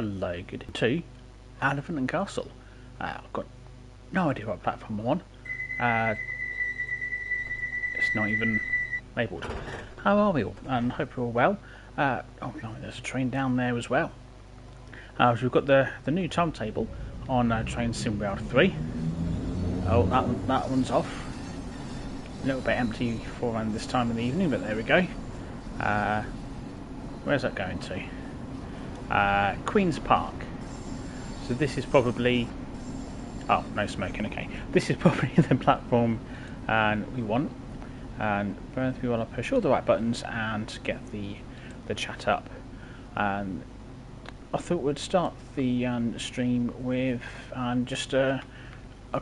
Hello, good to Elephant and Castle. I've got no idea what platform I'm on. It's not even labelled. How are we all? And hope you're all well. Oh, there's a train down there as well. So we've got the new timetable on train sim route 3. Oh, that one's off. A little bit empty for around this time of the evening, but there we go. Where's that going to? Queen's Park. So this is probably... Oh, no smoking, okay. This is probably the platform we want. And first we want to push all the right buttons and get the chat up. And I thought we'd start the stream with just a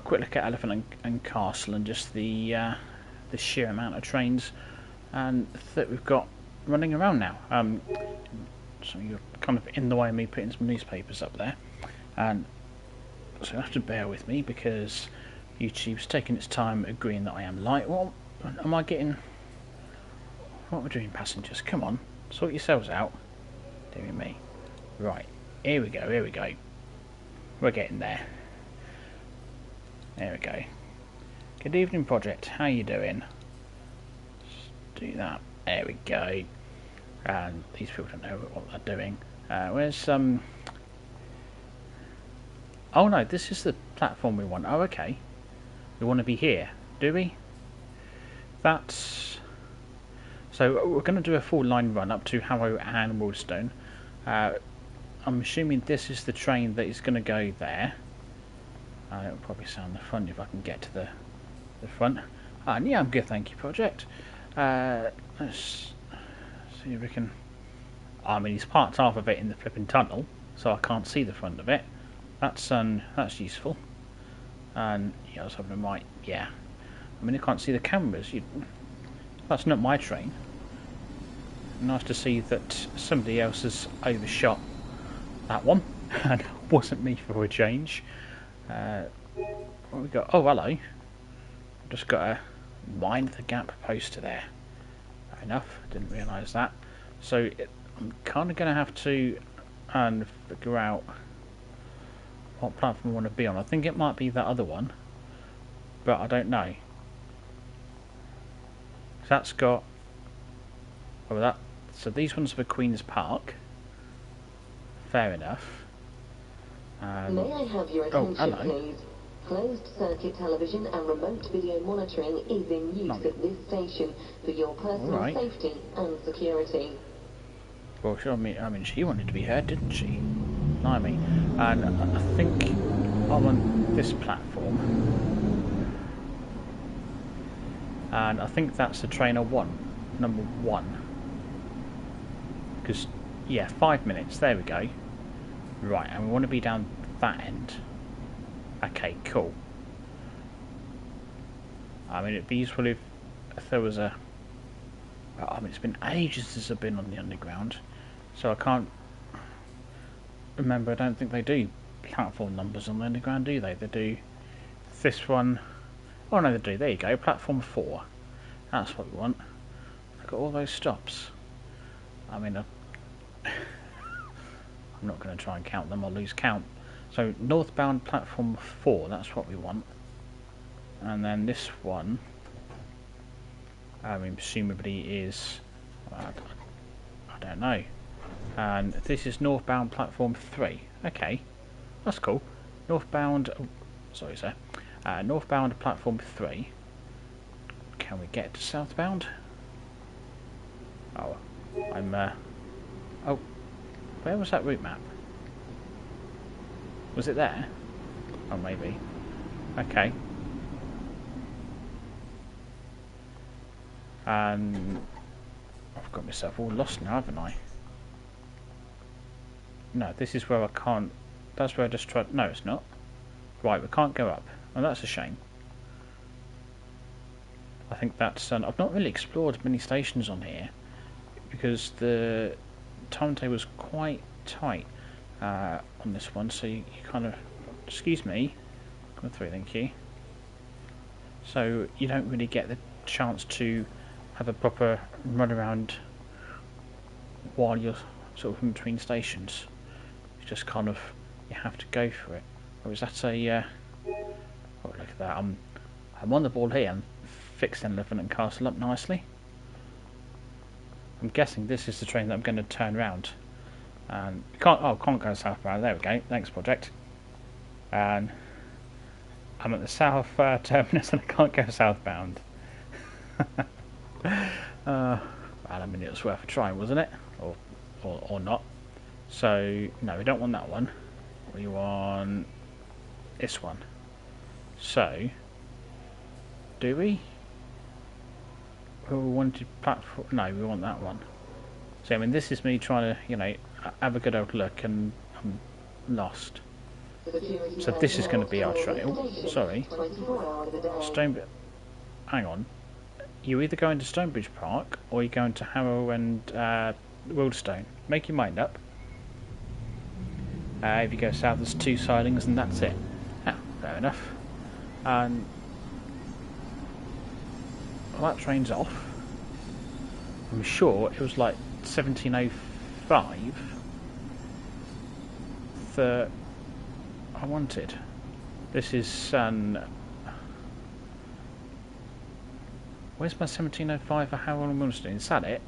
quick look at Elephant and Castle and just the sheer amount of trains and that we've got running around now. So you're kind of in the way of me putting some newspapers up there, and so you have to bear with me because YouTube's taking its time agreeing that I am light. What am I getting? What are we doing, passengers? Come on, sort yourselves out. Dear me. Right, here we go. We're getting there. There we go. Good evening, Project. How you doing? Let's do that. There we go. And these people don't know what they're doing. Where's Oh no, this is the platform we want. Oh, okay. We want to be here, do we? That's... So we're going to do a full line run up to Harrow and Woolstone. I'm assuming this is the train that is going to go there. It'll probably sound the front if I can get to the front. Yeah, I'm good, thank you, Project. Let's see if we can... I mean, he's parked half of it in the flipping tunnel, so I can't see the front of it. That's useful. And yeah, I was having a right. Yeah, I mean, I can't see the cameras. That's not my train. Nice to see that somebody else has overshot that one, and it wasn't me for a change. What we got? Oh, hello. Just got a mind the gap poster there. Fair enough. Didn't realise that. So I'm kind of going to have to figure out what platform I want to be on. I think it might be that other one, but I don't know. So that's got... Oh, that. So these ones are for Queen's Park. Fair enough. May I have your attention, please? Closed circuit television and remote video monitoring is in use at this station for your personal safety and security. Well, sure, I mean, she wanted to be heard, didn't she? Blimey. And I think I'm on this platform. And I think that's the train I want. Number 1. Because, yeah, 5 minutes. There we go. Right, and we want to be down that end. Okay, cool. I mean, it'd be useful if there was a... I mean, it's been ages since I've been on the underground, so I can't remember. I don't think they do platform numbers on the underground, do they? They do this one. Oh no, they do. There you go, platform 4. That's what we want. Look at all those stops. I mean, I'm not going to try and count them. I'll lose count. So northbound platform 4. That's what we want. And then this one, I mean, presumably is, I don't know. And this is northbound platform 3. Okay, that's cool. Northbound, oh, sorry sir. Northbound platform 3. Can we get to southbound? Oh, I'm, oh, where was that route map? Was it there? Oh, maybe. Okay. And I've got myself all lost now, haven't I? No, this is where I can't... That's where I just tried... No, it's not. Right, we can't go up. Oh, that's a shame. I think that's... I've not really explored many stations on here because the timetable was quite tight on this one, so you kind of... Excuse me. Come through, thank you. So you don't really get the chance to have a proper run around while you're sort of in between stations. just kind of, you have to go for it. Or is that a, oh look at that, I'm on the ball here and fixing Elephant and Castle up nicely. I'm guessing this is the train that I'm going to turn around. And can't go southbound. There we go. Thanks, project. And I'm at the south terminus and I can't go southbound. Well, I mean, it was worth a try, wasn't it? Or not. So no, we don't want that one. We want this one. So do we? We wanted platform. No, we want that one. So I mean, this is me trying to, you know, have a good old look, and I'm lost. So this is going to be our train. Oh, sorry. Stonebridge. Hang on. You're either going to Stonebridge Park or you're going to Harrow and Wildstone. Make your mind up. If you go south, there's 2 sidings, and that's it. Oh, fair enough. And well, that train's off. I'm sure it was like 17:05 that I wanted. This is where's my 17:05 for Harrow and Wildstone? Is that it?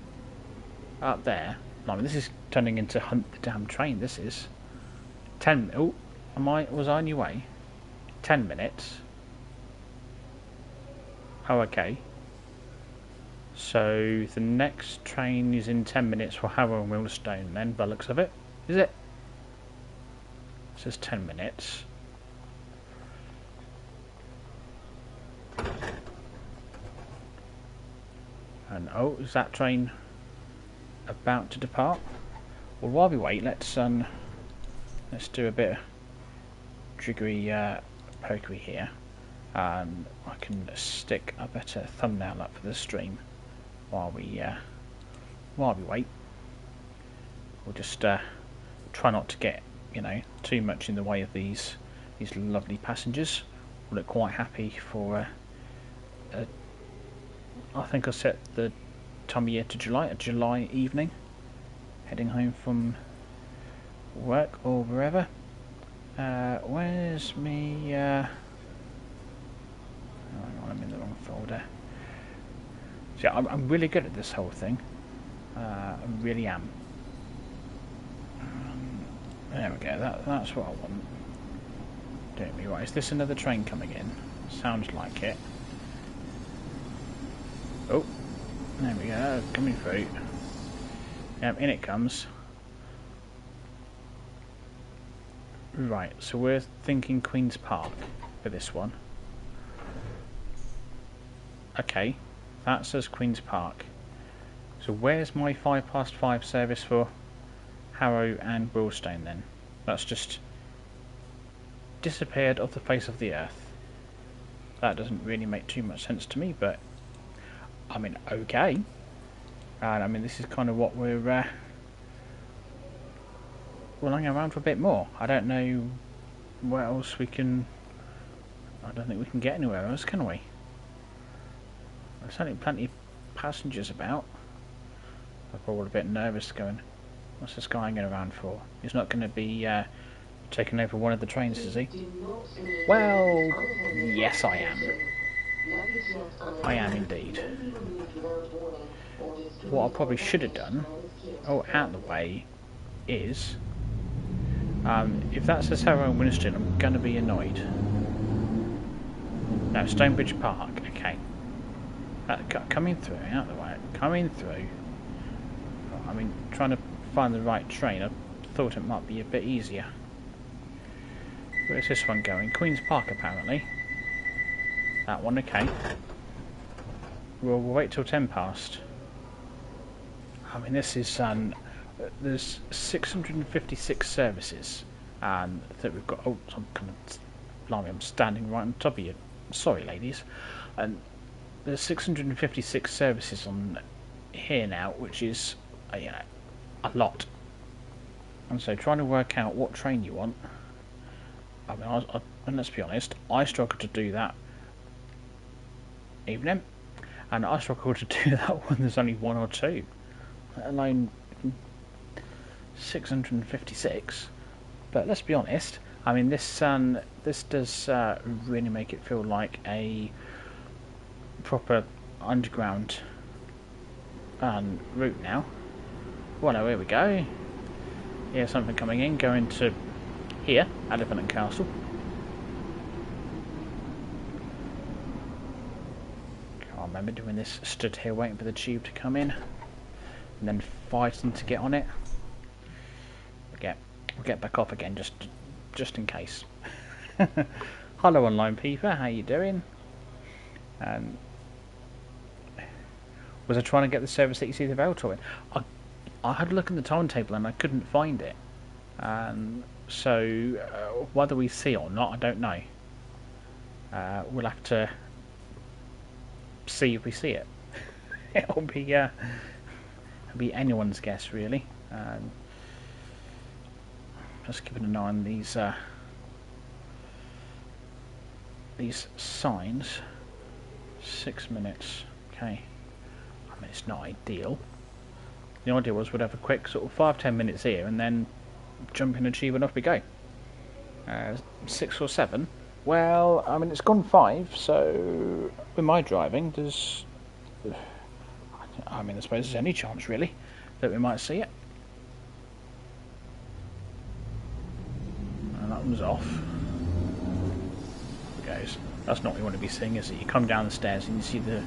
Up there. I mean, this is turning into Hunt the Damn Train. This is 10. Oh, was I on your way? 10 minutes. Oh, okay. So the next train is in 10 minutes for Harrow and Wildstone. Then, by the looks of it, is it? It says 10 minutes. And oh, is that train about to depart? Well, while we wait, let's do a bit of jiggery pokery here. I can stick a better thumbnail up for the stream while we wait. We'll just try not to get, you know, too much in the way of these lovely passengers. We'll look quite happy for I think I set the time of year to a July evening, heading home from work or wherever. Where's me? Hang on, I'm in the wrong folder. So I'm really good at this whole thing. I really am. There we go. That's what I want. Don't be right. Is this another train coming in? Sounds like it. Oh, there we go, coming through. Yep, in it comes. Right, so we're thinking Queen's Park for this one. Okay, that says Queen's Park. So where's my 5:05 service for Harrow and Wildstone then? That's just disappeared off the face of the earth. That doesn't really make too much sense to me, but I mean, okay. And I mean, this is kind of what we're hanging around for a bit more. I don't know where else we can. I don't think we can get anywhere else, can we? There's certainly plenty of passengers about. I'm probably a bit nervous going, what's this guy hanging around for? He's not going to be taking over one of the trains, is he? Well, yes I am. I am indeed. What I probably should have done, out of the way, is if that says Harrow and Wildstone, I'm going to be annoyed. No, Stonebridge Park, okay. Coming through, out of the way, coming through. I mean, trying to find the right train, I thought it might be a bit easier. Where's this one going? Queen's Park, apparently. That one, okay. We'll wait till 10 past. I mean, this is there's 656 services, and that we've got. Oh, I'm kind of, blimey, I'm standing right on top of you. Sorry, ladies. And there's 656 services on here now, which is you know, a lot. And so, trying to work out what train you want. I mean, and let's be honest, I struggle to do that. Evening, and I struggle to do that when there's only one or two, let alone 656. But let's be honest. I mean, this does really make it feel like a proper underground route now. Well, no, here we go. Here's something coming in, going to here, Elephant and Castle. Can't remember doing this, stood here waiting for the tube to come in, and then fighting to get on it. We'll get back off again, just in case. Hello, online people. How you doing? Was I trying to get the service that you see the railtour in? I had a look in the timetable and I couldn't find it. So whether we see it or not, I don't know. We'll have to see if we see it. It'll be anyone's guess, really. Just keeping an eye on these signs. 6 minutes. Okay. I mean, it's not ideal. The idea was we'd have a quick sort of 5-10 minutes here and then jump in a tube and off we go. 6 or 7. Well, I mean, it's gone 5, so with my driving, I suppose there's any chance really that we might see it. And that one's off. There it goes. That's not what you want to be seeing, is it? You come down the stairs and you see the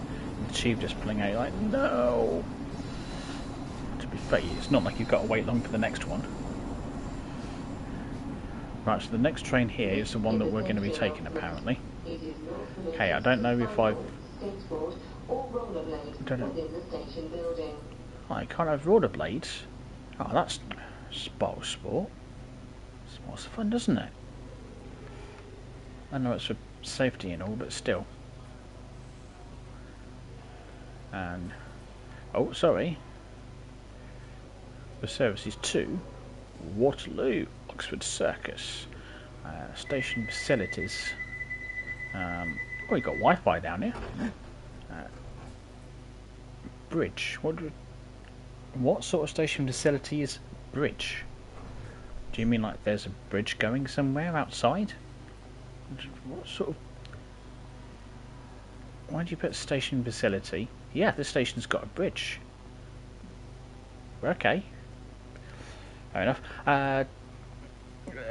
tube just pulling out. You're like, no. To be fair, it's not like you've got to wait long for the next one. Right, so the next train here is the one that we're going to be taking, apparently. Okay, I don't know if I don't know. Oh, I can't have rollerblades. Oh, that's spoils sport. Spoils the fun, doesn't it? I know it's for safety and all, but still. And oh, sorry. The service is to Waterloo, Oxford Circus, station facilities. Oh, you got Wi-Fi down here. Bridge. What sort of station facility is bridge? Do you mean like there's a bridge going somewhere outside? What sort of? Why do you put station facility? Yeah, the station's got a bridge. Okay. Fair enough.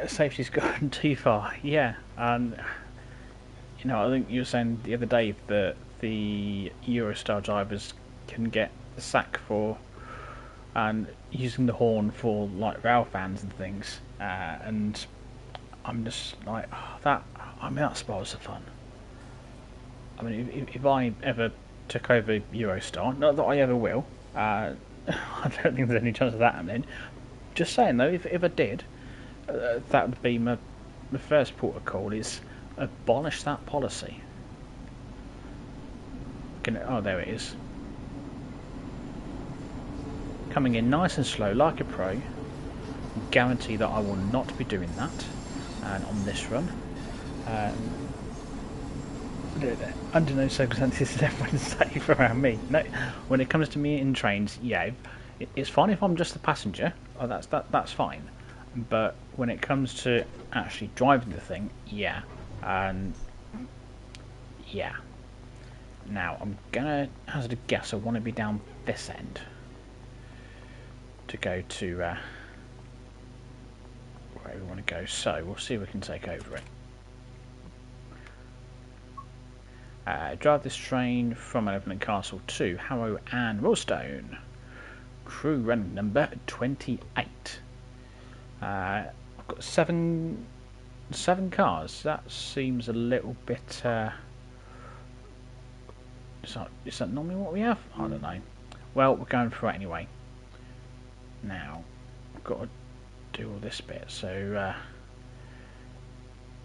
Safety's gone too far. Yeah. You know, I think you were saying the other day that the Eurostar drivers can get the sack for using the horn for like rail fans and things. And I'm just like, that. I mean, that spoils the fun. I mean, if I ever took over Eurostar, not that I ever will, I don't think there's any chance of that happening. Just saying though, if I did, that would be my first port of call, is abolish that policy. Oh, there it is. Coming in nice and slow, like a pro. Guarantee that I will not be doing that on this run. Under no circumstances is everyone safe around me. No, when it comes to me in trains, yeah, it's fine if I'm just the passenger. Oh, that's fine. But when it comes to actually driving the thing, yeah, yeah. Now I'm gonna hazard a guess. I want to be down this end to go to where we want to go. So we'll see if we can take over it. Drive this train from Elephant Castle to Harrow and Millstone. Crew running number 28. I've got seven cars. That seems a little bit. Is that normally what we have? I don't know. Well, we're going for it anyway. Now, I've got to do all this bit. So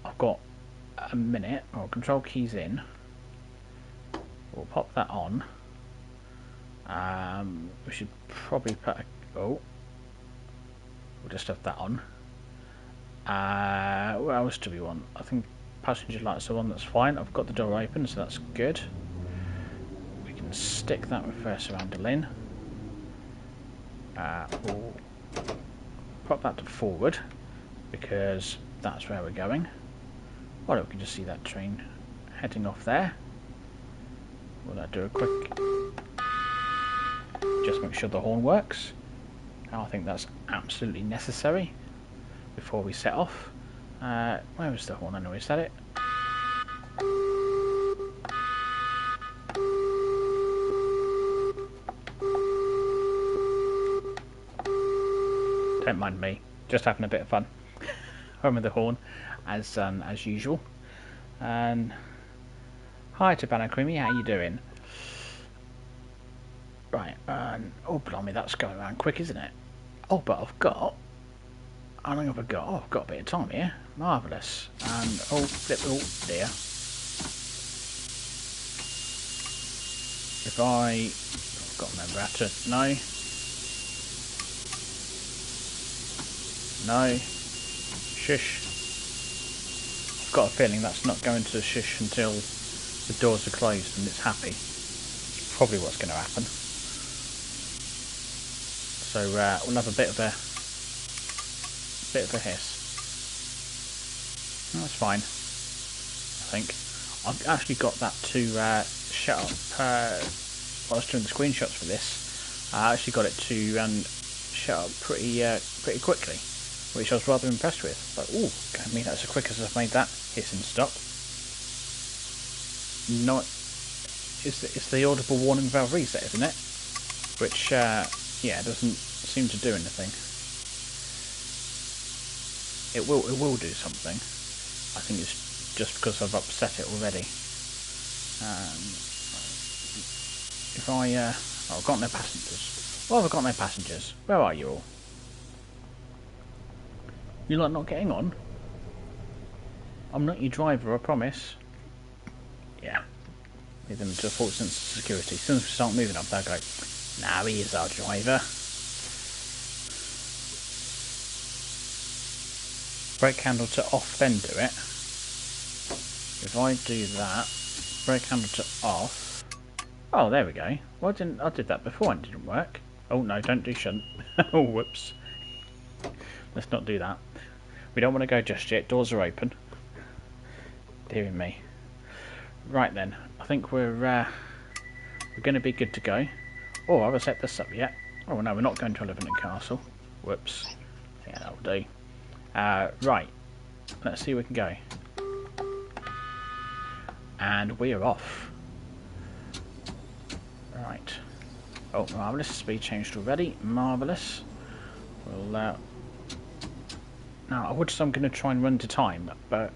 I've got a minute. Oh, control keys in. We'll pop that on. We should probably put we'll just have that on. What else do we want? I think passenger lights are one, that's fine. I've got the door open, so that's good. We can stick that reverser handle in. We'll pop that to forward, because that's where we're going. Or we can just see that train heading off there. Will that do a quick... Just make sure the horn works. I think that's absolutely necessary before we set off. Where was the horn anyway? Is that it? Don't mind me, just having a bit of fun. Home with the horn, as usual. And hi to Banana Creamy, how you doing? Right, oh blimey, that's going around quick, isn't it? Oh, but I've got... How long have I got? Oh, I've got a bit of time here. Marvellous. And, oh, flip, oh dear. If I've got to remember how to... No. No. Shush. I've got a feeling that's not going to shush until the doors are closed and it's happy. It's probably what's going to happen. So we'll have a bit of a hiss. That's fine. I think I've actually got that to shut up. While I was doing the screenshots for this, I actually got it to shut up pretty quickly, which I was rather impressed with. But ooh, I mean that's as quick as I've made that hissing stop. No, it's the audible warning valve reset, isn't it? Which yeah, doesn't seem to do anything. It will do something. I think it's just because I've upset it already. If I oh, I've got no passengers. Well, I've got no passengers. Where are you all? You're like not getting on? I'm not your driver, I promise. Yeah. Lead them to a false sense of security. As soon as we start moving up, they'll go, now he is our driver. Brake handle to off, then do it. If I do that, brake handle to off. Oh, there we go. Why didn't I did that before and it didn't work? Oh no, don't do shunt. Oh, whoops. Let's not do that. We don't want to go just yet. Doors are open. Dear me. Right then, I think we're going to be good to go. Oh, I haven't set this up yet. Oh no, we're not going to Elephant Castle. Whoops. Yeah, that'll do. Right, let's see where we can go. And we are off. Right. Oh, marvellous. Speed changed already. Marvellous. Well, now I would say I'm going to try and run to time, but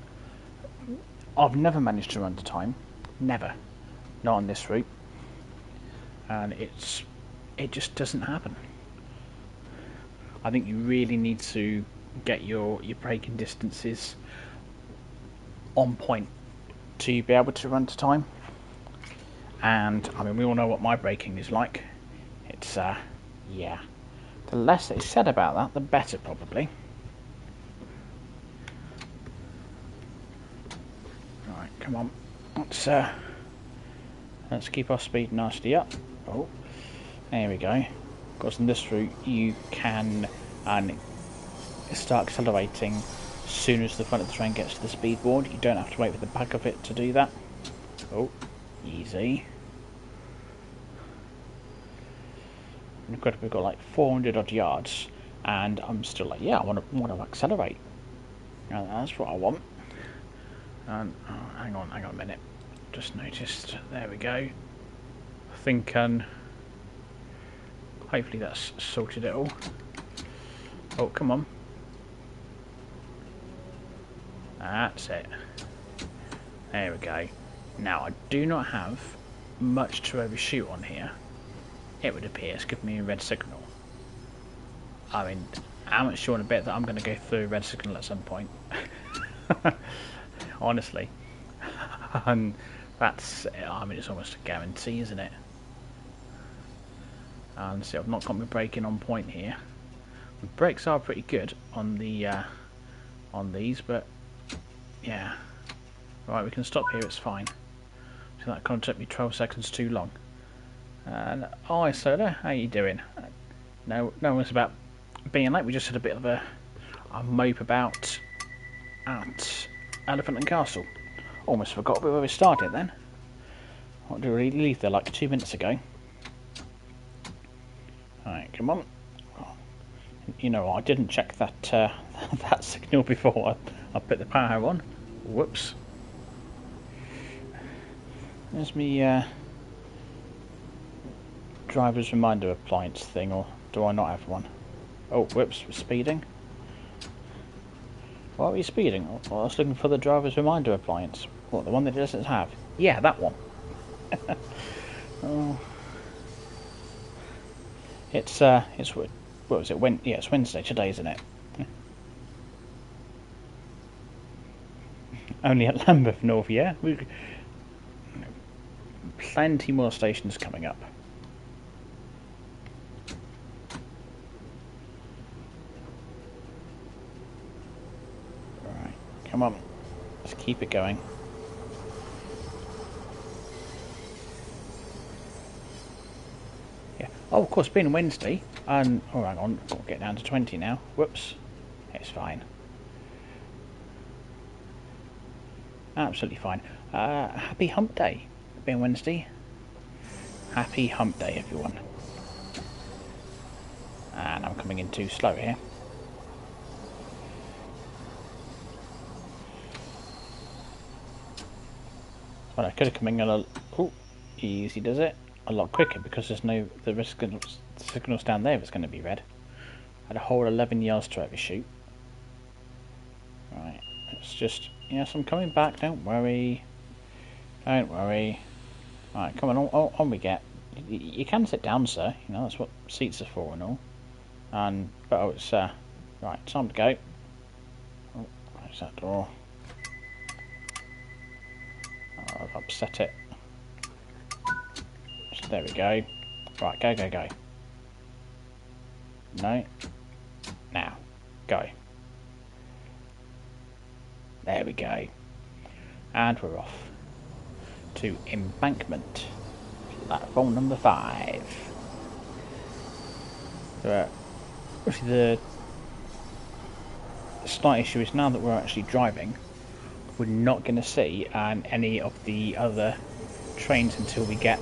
I've never managed to run to time. Never. Not on this route. And it just doesn't happen. I think you really need to get your braking distances on point to be able to run to time. And I mean, we all know what my braking is like. It's yeah, the less that's said about that, the better probably. Right, come on, let's keep our speed nicely up. Oh, there we go. Of course, on this route you can start accelerating as soon as the front of the train gets to the speed board. You don't have to wait for the back of it to do that. Oh, easy. And of course, we've got like 400 odd yards, and I'm still like, yeah, I want to accelerate. And that's what I want. And oh, hang on a minute. Just noticed. There we go. I think hopefully that's sorted it all. Oh, come on. That's it. There we go. Now, I do not have much to overshoot on here. It would appear it's giving me a red signal. I mean, how much do you want to bet that I'm going to go through a red signal at some point? Honestly. And that's, I mean, it's almost a guarantee, isn't it? And see, I've not got my braking on point here. The brakes are pretty good on the on these, but yeah. Right, we can stop here. It's fine. So that kind of took me 12 seconds too long. And hi, Soda, how you doing? No one's about being late. We just had a bit of a and mope about at Elephant and Castle. Almost forgot where we started then. What did we leave there like 2 minutes ago? Alright, come on. You know, I didn't check that that signal before I put the power on. Whoops. There's me driver's reminder appliance thing, or do I not have one? Oh, whoops, we're speeding. Why are we speeding? Well, I was looking for the driver's reminder appliance. What, the one that it doesn't have? Yeah, that one. Oh. It's what was it? Yeah, it's Wednesday today, isn't it? Only at Lambeth North, yeah. Plenty more stations coming up. Alright, come on. Let's keep it going. Yeah. Oh, of course, being Wednesday, and oh, hang on, got to get down to 20 now. Whoops. It's fine. Absolutely fine. Happy Hump Day, being Wednesday. Happy Hump Day, everyone. And I'm coming in too slow here. Well, I could have come in a easy does it, a lot quicker because there's the risk of the signal's down there if it's going to be red. I had a whole 11 yards to overshoot. Right, it's just, yes, I'm coming back, don't worry. Don't worry. Right, come on we get. You can sit down, sir, you know, that's what seats are for and all. But it's, right, time to go. Oh, close that door. Oh, I've upset it. So there we go. Right, go. No. Now, go. There we go. And we're off to Embankment, platform number 5. The slight issue is now that we're actually driving, we're not going to see any of the other trains until we get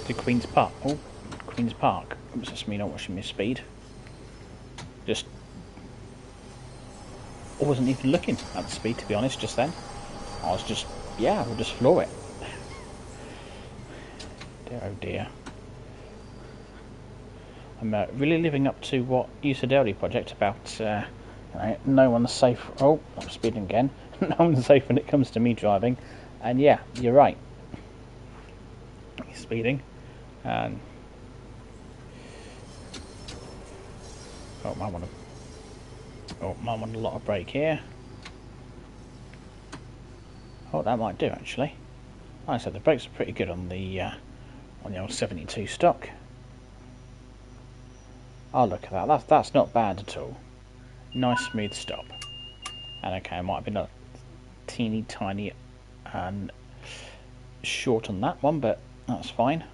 to Queen's Park. Oh, Queen's Park. Oops, that's me not watching my speed. I wasn't even looking at the speed, to be honest, just then. I was just, yeah, we'll just floor it. Dear, oh dear. I'm really living up to what you said earlier, Project, about no one's safe. Oh, I'm speeding again. No one's safe when it comes to me driving. And yeah, you're right. He's speeding. And might want a lot of brake here. Oh, that might do actually. Like I said, the brakes are pretty good on the old 72 stock. Oh, look at that. That's not bad at all. Nice smooth stop. And okay, I might have been a teeny tiny and short on that one, but that's fine.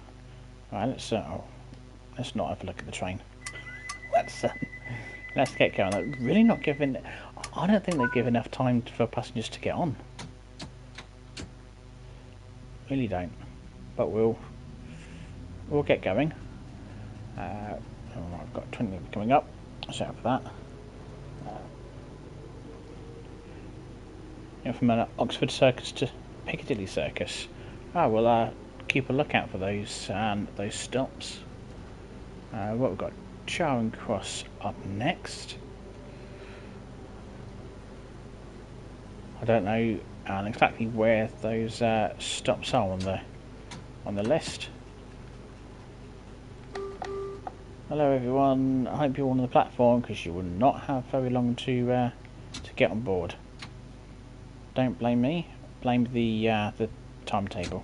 Right, let's not have a look at the train. Let's get going. They're really not giving. I don't think they give enough time for passengers to get on. Really don't. But we'll get going. I've got 20 coming up. Watch out for that. From Oxford Circus to Piccadilly Circus. We'll keep a lookout for those stops. What we've got, Charing Cross up next. I don't know exactly where those stops are on the list. Hello everyone, I hope you're on the platform because you will not have very long to get on board. Don't blame me, blame the timetable.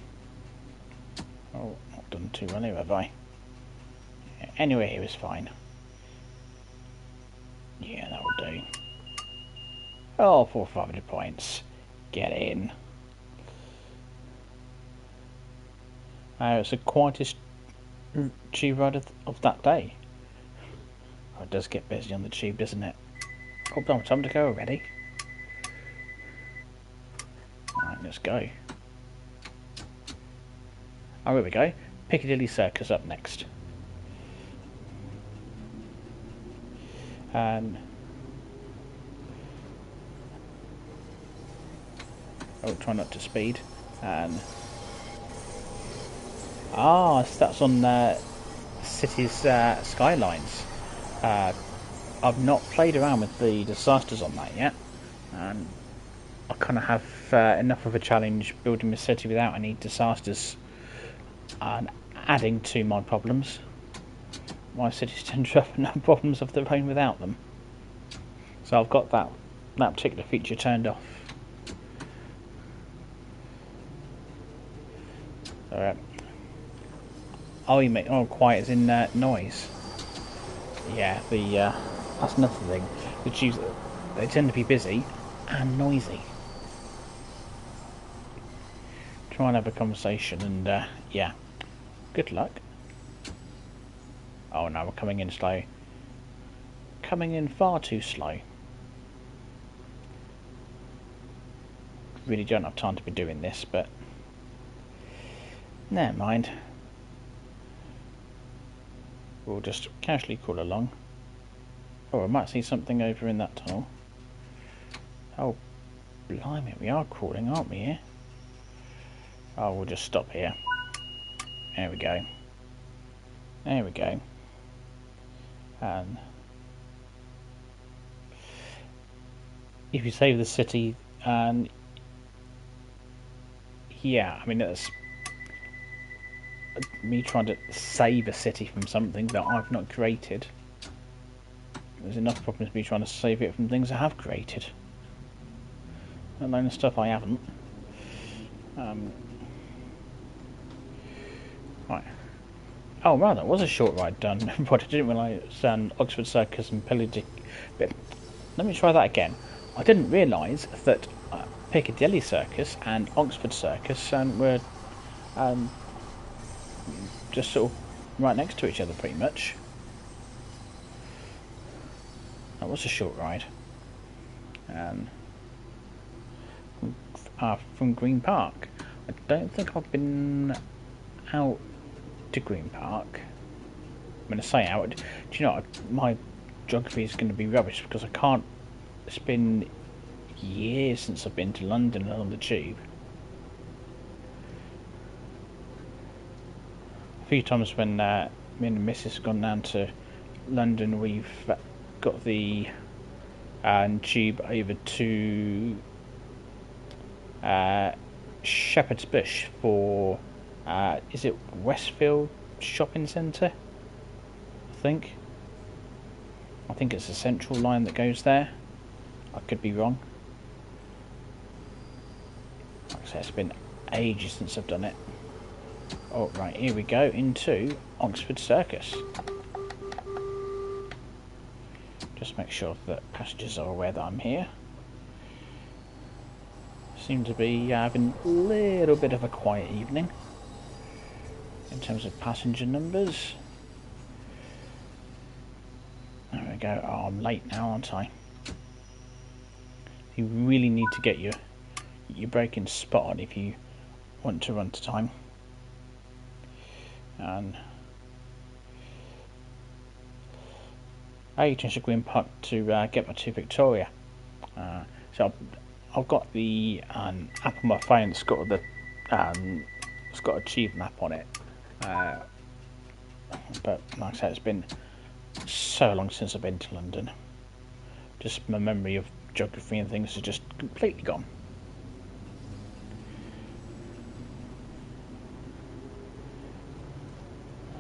Oh, not done too well here, have I? Anyway, here is fine. Yeah, that will do. Oh, 400 or 500 points. Get in. It's the quietest tube ride of that day. Oh, it does get busy on the tube, doesn't it? Hold on, time to go already. Alright, let's go. Oh, here we go. Piccadilly Circus up next. And oh, try not to speed. And that's on city's skylines. I've not played around with the disasters on that yet, and I kind of have enough of a challenge building the city without any disasters and adding to my problems. My cities tend to have enough problems of their own without them, so I've got that particular feature turned off. So, quiet as in noise. Yeah, that's another thing. The Jews, they tend to be busy and noisy. Try and have a conversation, and yeah, good luck. Oh no, we're coming in slow. Coming in far too slow. Really don't have time to be doing this, but never mind. We'll just casually crawl along. Oh, I might see something over in that tunnel. Oh, blimey, we are crawling, aren't we, here? Oh, we'll just stop here. There we go. There we go. And if you save the city, and yeah, I mean, that's me trying to save a city from something that I've not created. There's enough problems with me trying to save it from things I have created, let alone the stuff I haven't. Right. Oh, wow, that was a short ride done. But I didn't realise Oxford Circus and Piccadilly. But let me try that again. I didn't realise that Piccadilly Circus and Oxford Circus were just sort of right next to each other, pretty much. That was a short ride. From Green Park. I don't think I've been out to Green Park. I'm going to say out. Do you know, my geography is going to be rubbish because I can't. It's been years since I've been to London on the tube. A few times when me and the missus have gone down to London, we've got the tube over to Shepherd's Bush for is it Westfield Shopping Centre? I think it's the Central Line that goes there. I could be wrong. Like I say, it's been ages since I've done it. Oh, right, here we go into Oxford Circus. Just make sure that passengers are aware that I'm here. Seem to be having a little bit of a quiet evening in terms of passenger numbers. There we go. Oh, I'm late now, aren't I? You really need to get your braking spot on if you want to run to time. And I changed to Green Park to get my to Victoria. So I've got the app on my phone that's got the it's got a tube map on it. But like I said, it's been so long since I've been to London. Just my memory of geography and things is just completely gone.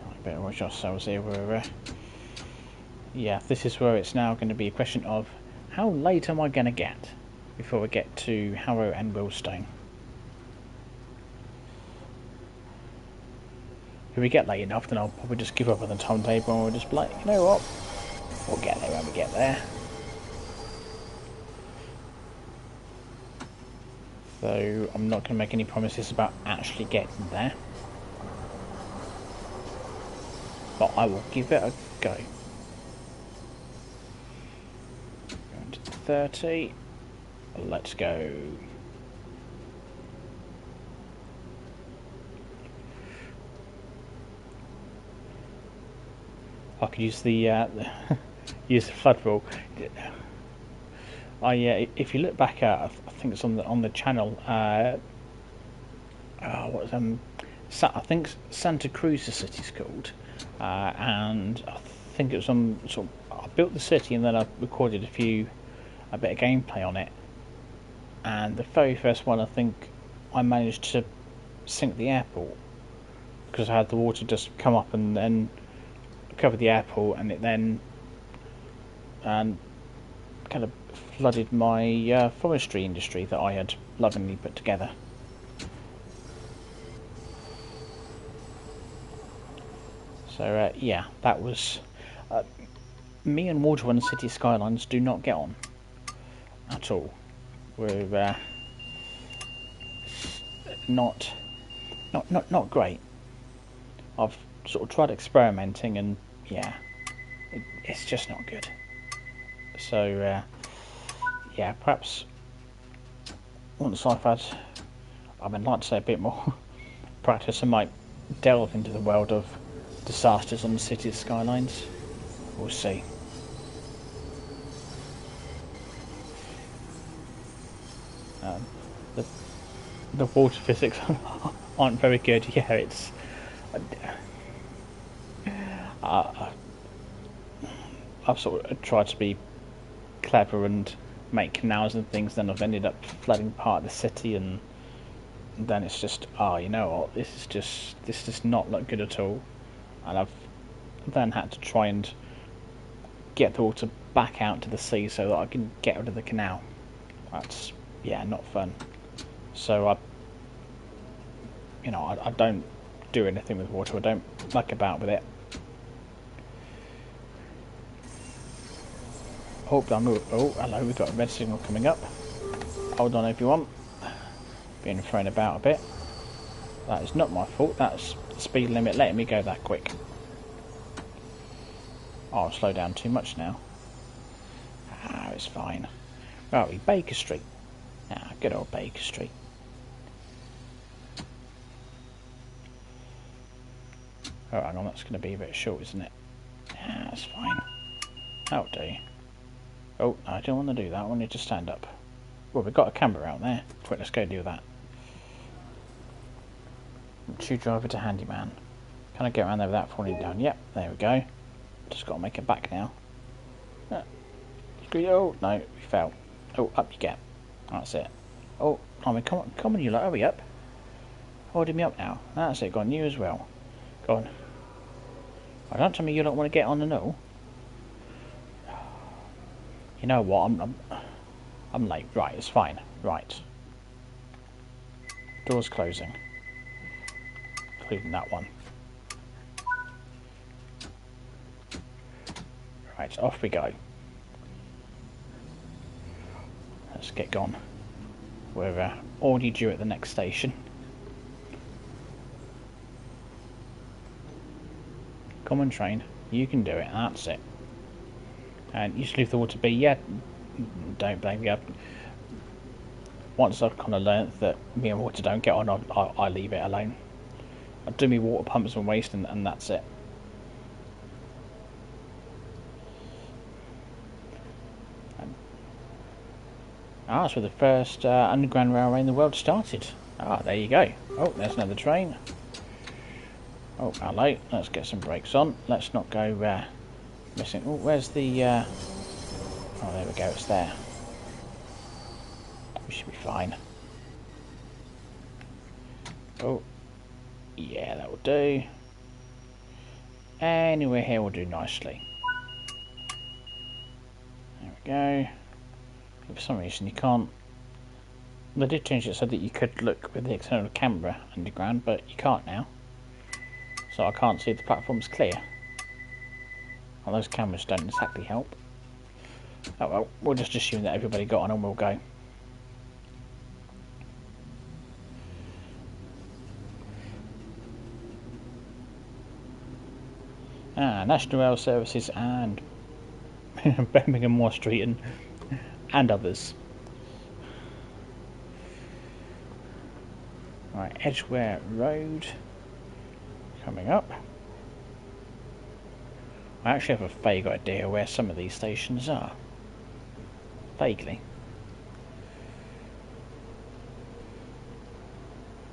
I better watch ourselves here. Yeah, this is where it's now going to be a question of how late am I going to get before we get to Harrow and Willstone. If we get late enough, then I'll probably just give up on the timetable and we'll just be like, you know what, we'll get there when we get there. So I'm not going to make any promises about actually getting there, but I will give it a go. Go into 30. Let's go. I could use the use the flood rule. If you look back at, I think it's on the channel. I think Santa Cruz the city's called, and I think it was on sort of. I built the city and then I recorded a bit of gameplay on it. And the very first one, I think I managed to sink the airport because I had the water just come up and then cover the airport, and it then kind of flooded my forestry industry that I had lovingly put together. So yeah, that was me and Water and City Skylines do not get on at all. We're not great. I've sort of tried experimenting, and yeah, it's just not good. So yeah, perhaps once I'd like to say a bit more practice, I might delve into the world of disasters on the City Skylines. We'll see. The water physics aren't very good. Yeah, it's. I've sort of tried to be clever and make canals and things, then I've ended up flooding part of the city, and then it's just, you know what, this does not look good at all. And I've then had to try and get the water back out to the sea so that I can get rid of the canal. That's, yeah, not fun. So I don't do anything with water. I don't muck about with it. Oh, hello, we've got a red signal coming up. Hold on, everyone. Being thrown about a bit. That is not my fault. That's the speed limit letting me go that quick. Oh, I'll slow down too much now. It's fine. Where are we? Baker Street. Good old Baker Street. Oh, hang on, that's going to be a bit short, isn't it? That's fine. That'll do. Oh, no, I don't want to do that. I want you to stand up. Well, we've got a camera out there. Quick, let's go do that. Shoe driver to handyman. Can I get around there without falling down? Yep, there we go. Just got to make it back now. Oh, no, we fell. Oh, up you get. That's it. Oh, come on, you lot, hurry up. Holding me up now. That's it, go on, you as well. Go on. Oh, don't tell me you don't want to get on the null. You know what, I'm late. Right, it's fine. Right. Door's closing. Including that one. Right, off we go. Let's get gone. We're already due at the next station. Come on, train. You can do it. That's it. And you just leave the water be. Yeah, don't blame me. Once I've kind of learnt that me and water don't get on, I leave it alone. I do me water pumps and waste, and that's it. So the first underground railway in the world started. There you go. Oh, there's another train. Oh, hello. Let's get some brakes on. Let's not go missing. Oh, where's the... Oh, there we go. It's there. We should be fine. Oh, yeah, that will do. Anywhere here will do nicely. There we go. For some reason you can't... They did change it so that you could look with the external camera underground, but you can't now. So I can't see if the platform's clear. Well, those cameras don't exactly help. Oh well, we'll just assume that everybody got on and we'll go. National Rail Services and Birmingham Moor Street and others. Right, Edgware Road coming up. I actually have a vague idea where some of these stations are. Vaguely.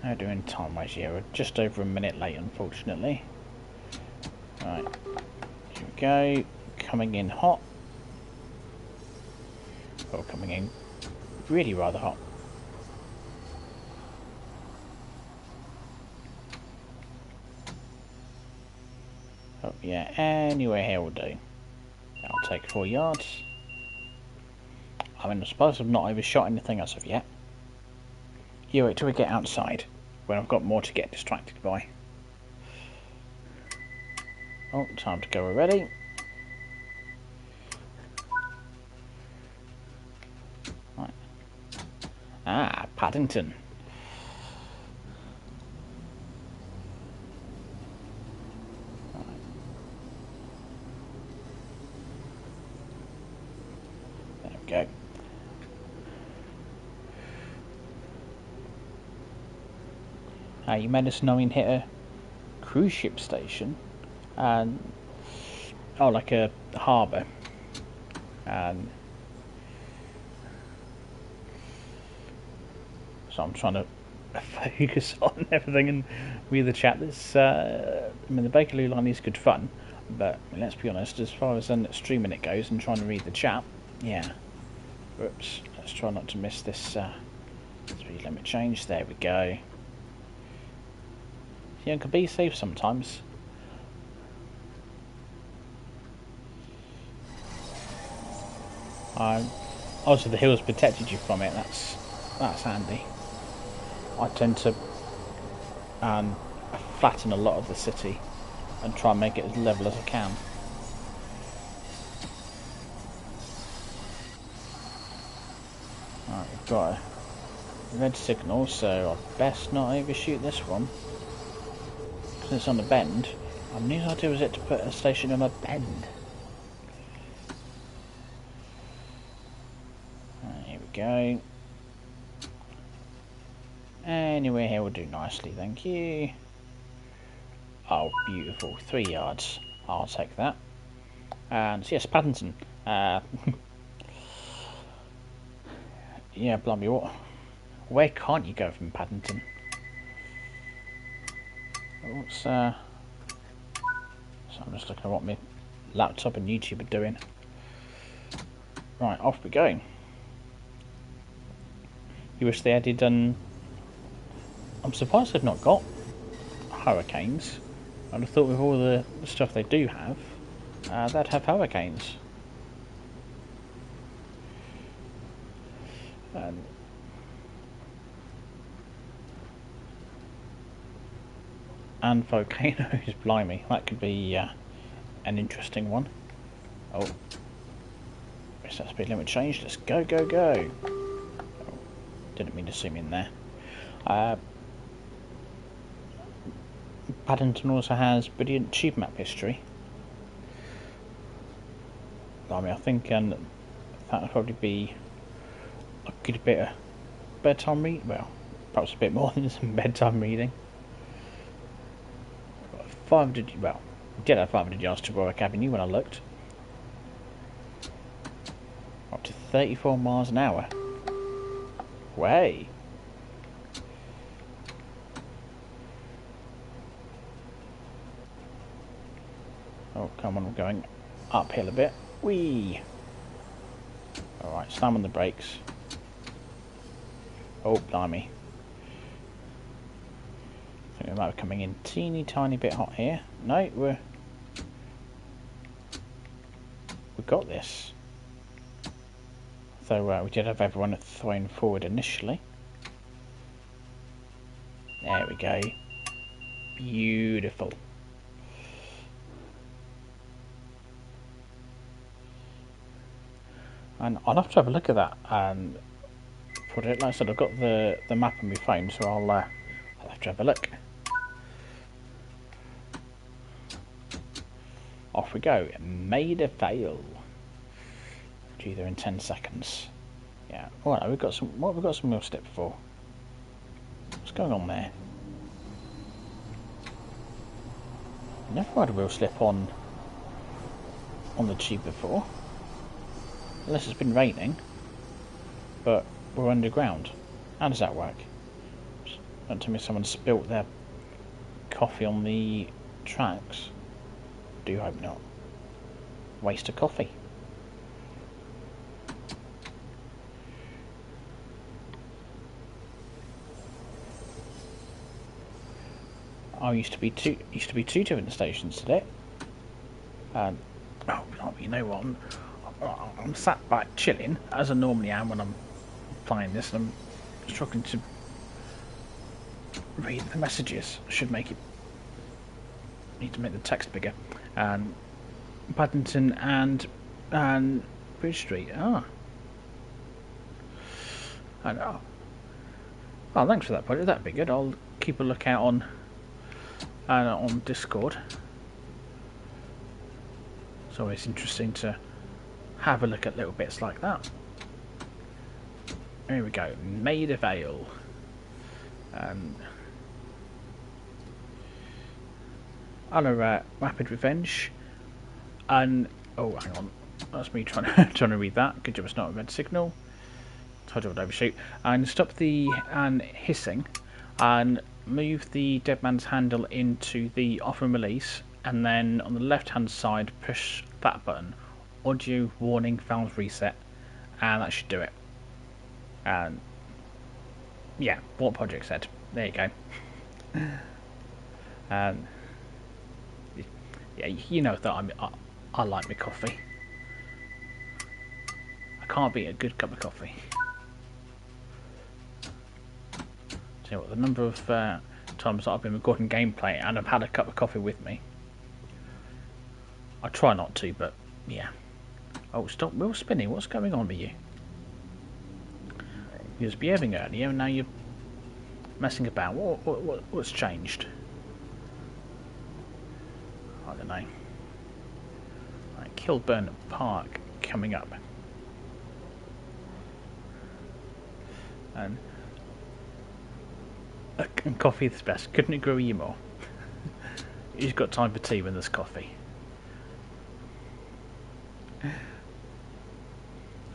How are we doing time-wise here? We're just over a minute late, unfortunately. Right, here we go. Coming in hot. Or coming in really rather hot. Oh yeah, anywhere here will do. I'll take 4 yards. I mean, I suppose I've not overshot anything as of yet. You wait till we get outside, when I've got more to get distracted by. Oh, time to go already. Right. Ah, Paddington. Right. There we go. You made us know in hit a cruise ship station, and like a harbour, and so I'm trying to focus on everything and read the chat. This, I mean, the Bakerloo Line is good fun, but I mean, let's be honest, as far as streaming it goes and trying to read the chat, yeah. Oops, let's try not to miss this speed limit change. There we go. Yeah, it can be safe sometimes. Also, the hills protected you from it. That's handy. I tend to flatten a lot of the city and try and make it as level as I can. Right, we've got a red signal, so I best not overshoot this one. Because it's on a bend. I have no idea was it to put a station on a bend. Right, here we go. Anywhere here will do nicely, thank you. Oh, beautiful. 3 yards. I'll take that. And yes, Paddington. Yeah, blimey, what? Where can't you go from Paddington? So I'm just looking at what my laptop and YouTube are doing. Right, off we go. You wish they added I'm surprised they've not got hurricanes. I'd have thought with all the stuff they do have, they'd have hurricanes. And volcanoes, blimey, that could be an interesting one. Oh, is that speed limit changed? Let's go, go, go. Oh, didn't mean to zoom in there. Paddington also has brilliant tube map history. I mean, I think that would probably be a good bit of bedtime reading. Well, perhaps a bit more than some bedtime reading. 500, well, we did have 500 yards to Warwick Avenue when I looked. Up to 34 miles an hour. Way. Oh, come on, we're going uphill a bit. Whee! Alright, slam on the brakes. Oh, blimey. I think we might be coming in teeny tiny bit hot here. No, we've got this. So we did have everyone thrown forward initially. There we go. Beautiful. And I'll have to have a look at that and put it. Like I said, I've got the map on my phone, so I'll have to have a look. Off we go. Made a fail. Due there in 10 seconds. Yeah. Alright, we've got some. What have we got some wheel slip for? What's going on there? Never had a wheel slip on the tube before, unless it's been raining. But we're underground. How does that work? Don't tell me someone spilt their coffee on the tracks. Do hope not. Waste of coffee. Used to be two different stations today. Oh, you know what? I'm sat back chilling as I normally am when I'm playing this, and I'm struggling to read the messages. I should make it. Need to make the text bigger. And Paddington and Bridge Street. Ah. And oh, thanks for that, buddy. That'd be good. I'll keep a lookout on Discord. It's always interesting to have a look at little bits like that. Here we go. Maida Vale. Hello, Rapid Revenge. And oh, hang on. That's me trying to read that. Good job, it's not a red signal. Told you I'd overshoot. And stop the hissing, and move the dead man's handle into the off and release, and then on the left hand side push that button. Audio warning valve reset, and that should do it. And yeah, what project said. There you go. And yeah, you know that I like my coffee. I can't beat a good cup of coffee. Tell you what, the number of times that I've been recording gameplay and I've had a cup of coffee with me. I try not to, but yeah. Oh, stop wheel spinning. What's going on with you? You was behaving earlier and now you're messing about. What's changed? I don't know. Right, Kilburn Park coming up. And coffee is best. Couldn't agree with you more. Who's got time for tea when there's coffee?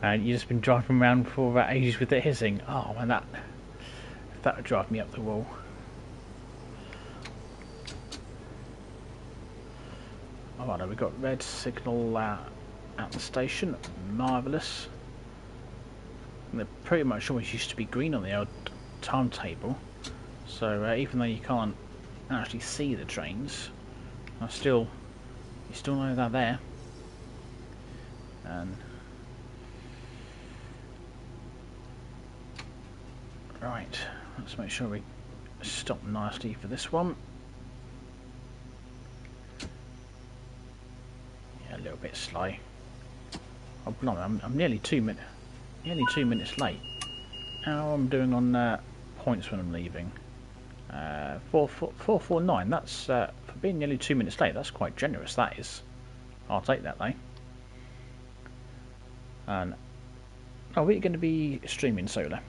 And you've just been driving around for ages with it hissing. Oh man, that would drive me up the wall. Alright, we've got red signal at the station. Marvellous. And they pretty much always used to be green on the old timetable. So even though you can't actually see the trains, you still know they're there. And right, let's make sure we stop nicely for this one. Yeah, a little bit slow. Oh, blimey, I'm nearly 2 minutes late. How I'm doing on points when I'm leaving? 449. That's for being nearly 2 minutes late. That's quite generous. That is. I'll take that though. And are we going to be streaming solar?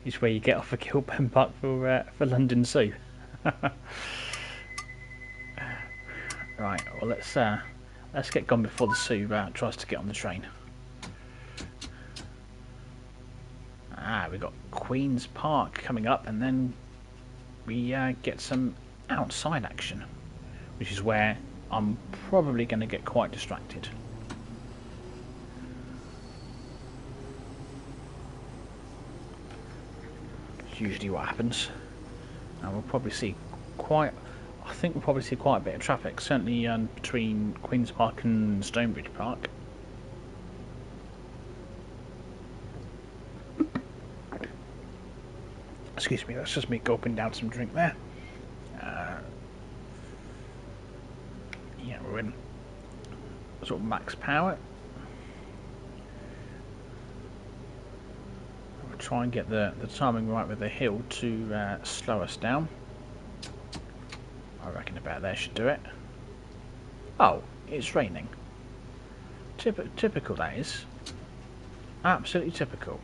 Is where you get off a Kilburn Park for London Zoo. Right. Well, let's get gone before the Zoo tries to get on the train. We've got Queen's Park coming up, and then we get some outside action, which is where I'm probably going to get quite distracted. It's usually what happens, and we'll probably see quite a bit of traffic, certainly between Queen's Park and Stonebridge Park. Excuse me, that's just me gulping down some drink there. Yeah, we're in sort of max power. We'll try and get the timing right with the hill to slow us down. I reckon about there should do it. Oh, it's raining. Typical, that is. Absolutely typical.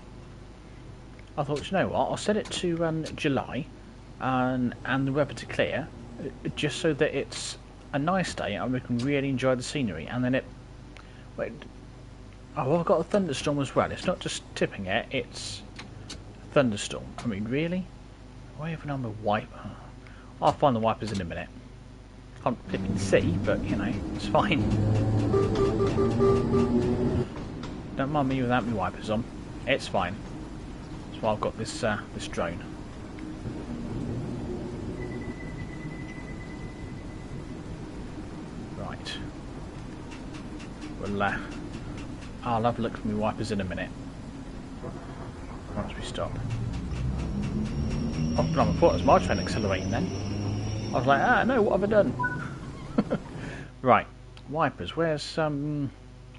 I thought, you know what, I'll set it to July and the weather to clear, just so that it's a nice day and we can really enjoy the scenery. And then wait, oh, I've got a thunderstorm as well. It's not just tipping it, it's a thunderstorm. I mean, really? Why even on the wiper? I'll find the wipers in a minute. Can't flipping see, but you know, it's fine. Don't mind me without my wipers on. It's fine. That's why I've got this this drone. Right. Well, I'll have a look for my wipers in a minute. Once we stop. Oh, I thought it was my train accelerating then. I was like, no, what have I done? Right, wipers. Where's some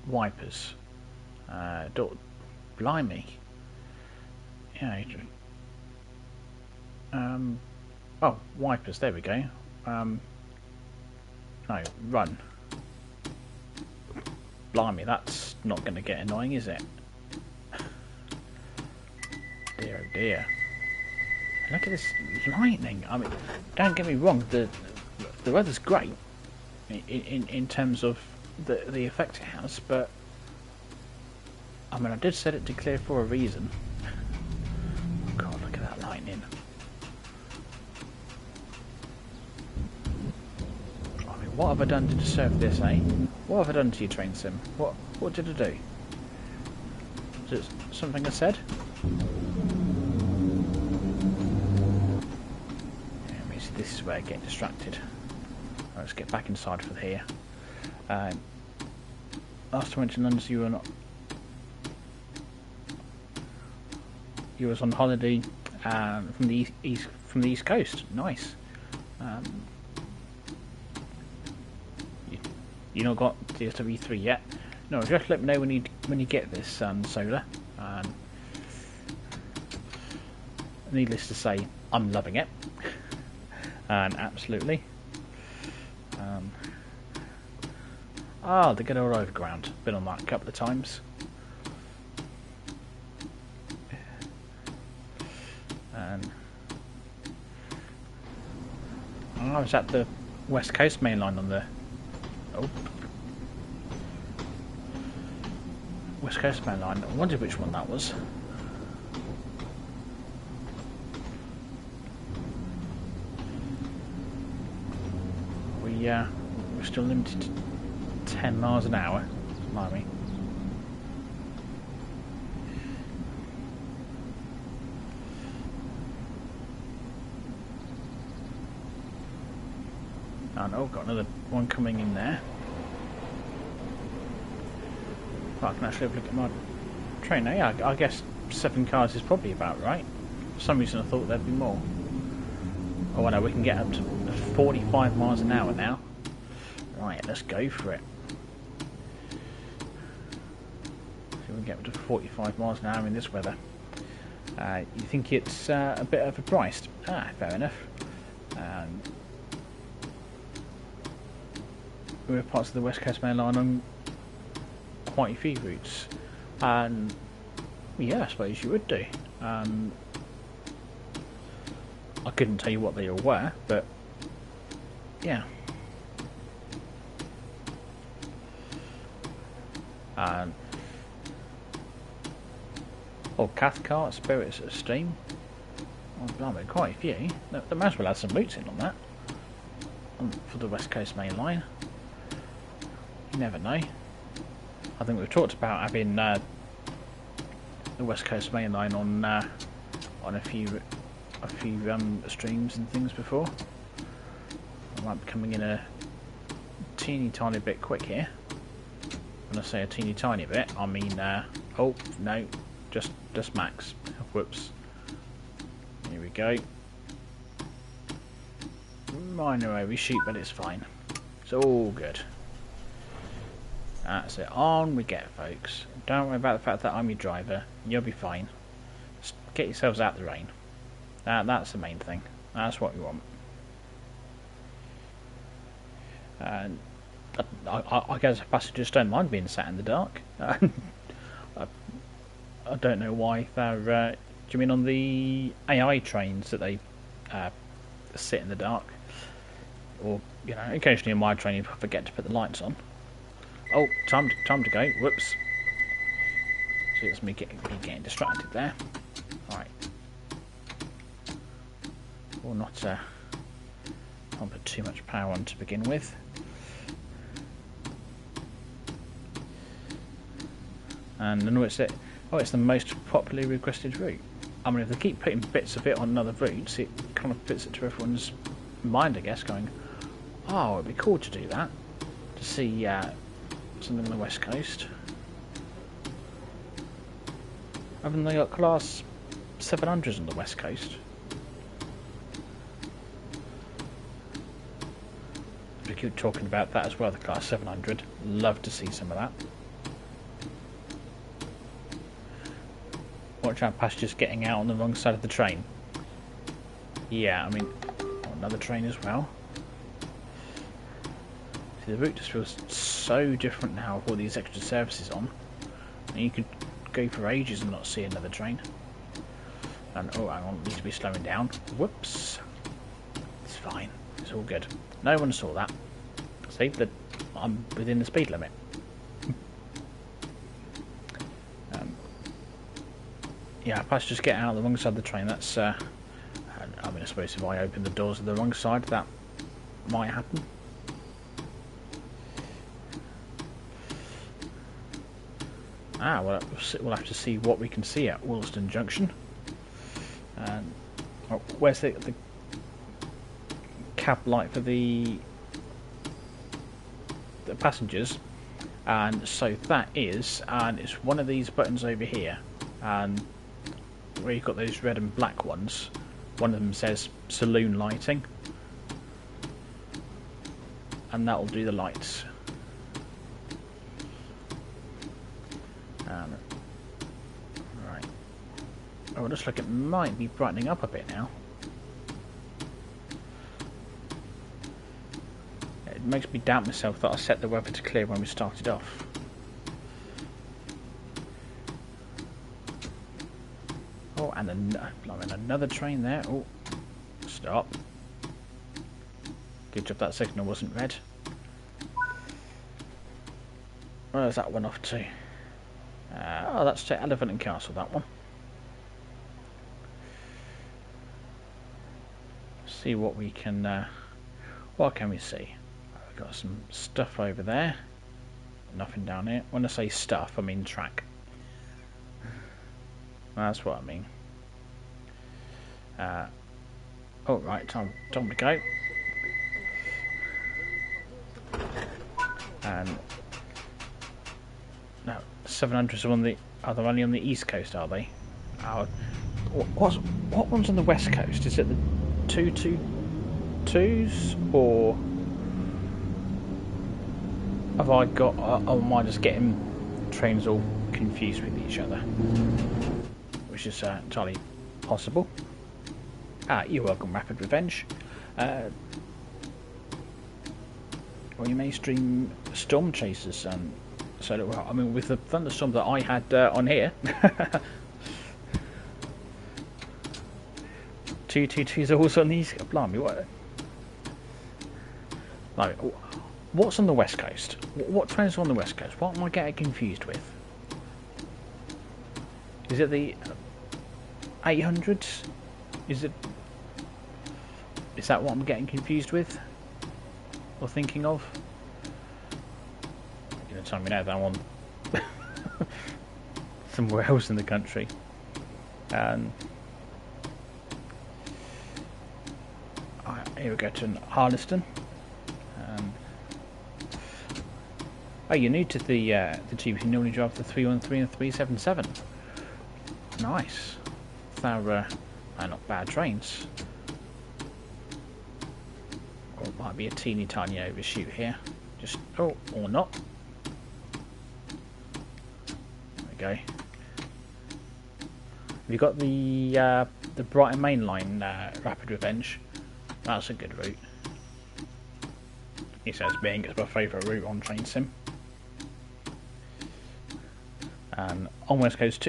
wipers? Blimey. Yeah. Oh, wipers. There we go. No, run. Blimey, that's not going to get annoying, is it? Dear, oh dear. Look at this lightning. I mean, don't get me wrong. The weather's great in terms of the effect it has, but I mean, I did set it to clear for a reason. Oh God, look at that lightning. I mean, what have I done to deserve this, eh? What have I done to you, Train Sim? What did I do? Is it something I said? This is where I get distracted. Right, let's get back inside for here. Last I went to London, you was on holiday from the East Coast. Nice. You not got DSW3 yet? No, just let me know when you get this solar. Needless to say, I'm loving it. And absolutely. The good old overground. Been on that a couple of times. And I was at the West Coast main line on the West Coast main line. I wondered which one that was. We're still limited to 10 miles an hour. Blimey. And oh, got another one coming in there. Well, I can actually have a look at my train now. Yeah, I guess 7 cars is probably about right. For some reason I thought there'd be more. Oh no, we can get up to 45 miles an hour now. Right, let's go for it. See if we can get up to 45 miles an hour in this weather. You think it's a bit overpriced? Fair enough. We're parts of the West Coast Main Line on quite a few routes. And yeah, I suppose you would do. I couldn't tell you what they all were, but yeah. Cathcart, Spirits of Steam. Oh, blimey, quite a few. They might as well have some routes in on that. For the West Coast Main Line. You never know. I think we've talked about having the West Coast Main Line on a few streams and things before. I might be coming in a teeny tiny bit quick here. When I say a teeny tiny bit, I mean oh no, just max. Whoops. Here we go. Minor overshoot, but it's fine. It's all good. That's it. On we get, folks. Don't worry about the fact that I'm your driver. You'll be fine. Just get yourselves out the rain. That's the main thing. That's what we want. I guess passengers don't mind being sat in the dark. I don't know why they're. Do you mean on the AI trains that they sit in the dark? Or, you know, occasionally in my train, if I forget to put the lights on. Oh, time to go. Whoops. See, it's me getting distracted there. Alright. Or not put too much power on to begin with. And I know it's the most popularly requested route. I mean, if they keep putting bits of it on other routes, it kind of puts it to everyone's mind, I guess, going, oh, it'd be cool to do that, to see something on the west coast. Haven't they got class 700s on the west coast? We keep talking about that as well, the class 700. Love to see some of that. Watch out, passengers getting out on the wrong side of the train. Yeah, I mean, another train as well. See, the route just feels so different now with all these extra services on. And you could go for ages and not see another train. And oh, hang on, need to be slowing down. Whoops. It's fine. It's all good. No one saw that. See, that I'm within the speed limit. Yeah, passengers get out on the wrong side of the train. That's, I mean, I suppose if I open the doors on the wrong side, that might happen. Well, we'll have to see what we can see at Wollaston Junction. Oh, where's the cab light for the passengers? And so that is, and it's one of these buttons over here, and where you've got those red and black ones, one of them says saloon lighting, and that will do the lights. Right. Oh, it looks like it might be brightening up a bit now. It makes me doubt myself that I set the weather to clear when we started off. Oh, and another train there. Oh, stop. Good job that signal wasn't red. Where's that one off to? Oh, that's to Elephant and Castle, that one. See what we can. What can we see? We've got some stuff over there. Nothing down here. When I say stuff, I mean track. That's what I mean. Oh, right, time to go. And no, 700s are they only on the east coast? Are they? What one's on the west coast? Is it the 222s or have I got? Or am I just getting trains all confused with each other? Which is entirely possible. You're welcome, Rapid Revenge. Or your mainstream storm chasers. So, well, I mean, with the thunderstorm that I had on here, 222s are also on these. Blimey, what? Like, what's on the west coast? What trains are on the west coast? What am I getting confused with? Is it the 800s? Is that what I'm getting confused with? Or thinking of? You're going to tell me now that I'm on somewhere else in the country. Here we go to Harleston. Oh, you're new to the tubes. You normally drive the 313 and 377. Nice. They're not bad trains. Or it might be a teeny tiny overshoot here. Just or not. There we go. Have you got the Brighton Main Line Rapid Revenge? That's a good route. It says being it's my favourite route on Train Sim. And on West Coast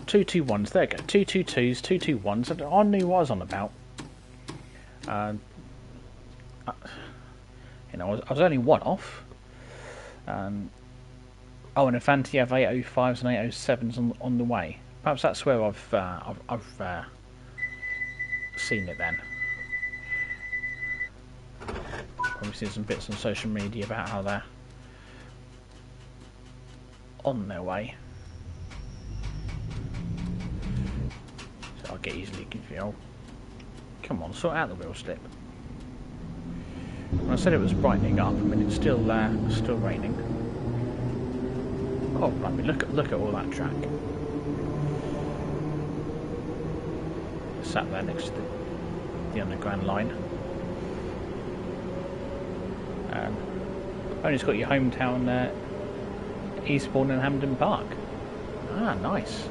221s, there you go, 222s, 221s, I knew what I was on about. You know, I was only one off. Oh, and Avanti have 805s and 807s on the way. Perhaps that's where I've seen it then. Probably seen some bits on social media about how they're on their way. So I'll get easily confused. Oh, come on, sort out the wheel slip. When I said it was brightening up, I mean it's still raining. Oh, blimey, look at all that track. Sat there next to the underground line. Only it's got your hometown, Eastbourne and Hampden Park. Ah, nice.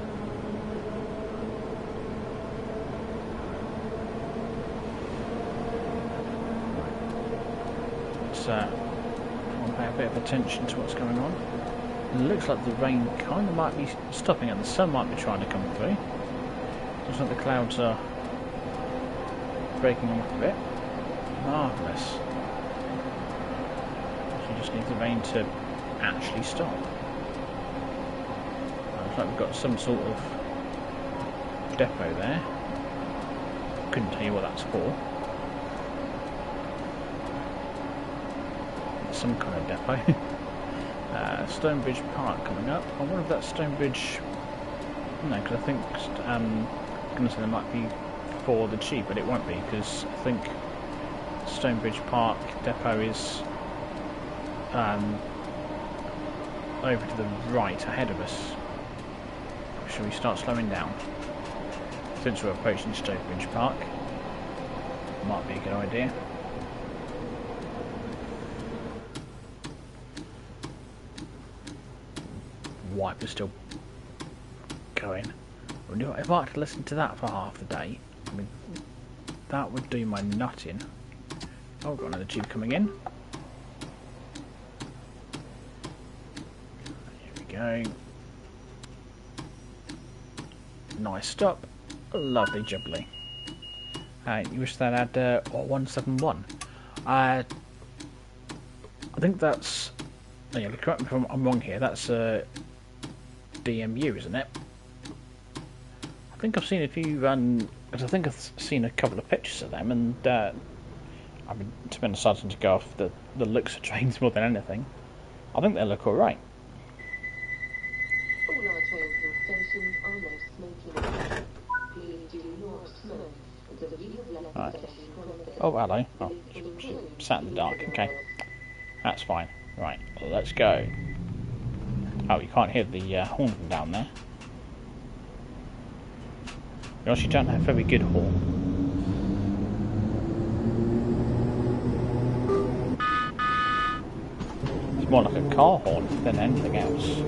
Let's I'll pay a bit of attention to what's going on. It looks like the rain kind of might be stopping and the sun might be trying to come through. Looks like the clouds are breaking up a bit. Marvellous. So you just need the rain to actually stop. Looks like we've got some sort of depot there. Couldn't tell you what that's for. It's some kind of depot. Stonebridge Park coming up. I wonder if that's Stonebridge. No, because I think I'm going to say there might be for the tube, but it won't be because I think Stonebridge Park depot is over to the right ahead of us. Shall we start slowing down? Since we're approaching Stonebridge Park, might be a good idea. Wiper's still going. If I had to listen to that for half the day, I mean, that would do my nut in. Oh, we've got another tube coming in. Here we go. Nice stop. Lovely jubbly. You wish that had 171. I think that's... Oh yeah, correct me if I'm wrong here. That's DMU, isn't it? I think I've seen a few because I think I've seen a couple of pictures of them, and I mean, to be honest, starting to go off the looks of trains more than anything. I think they look alright. All our trains and stations are no smoking. Please do not smoke until you have left the station premises. Oh, hello. Oh, sat in the dark. Okay, that's fine. Right, well, let's go. Oh, you can't hear the horn from down there. You actually don't have a very good horn. It's more like a car horn than anything else.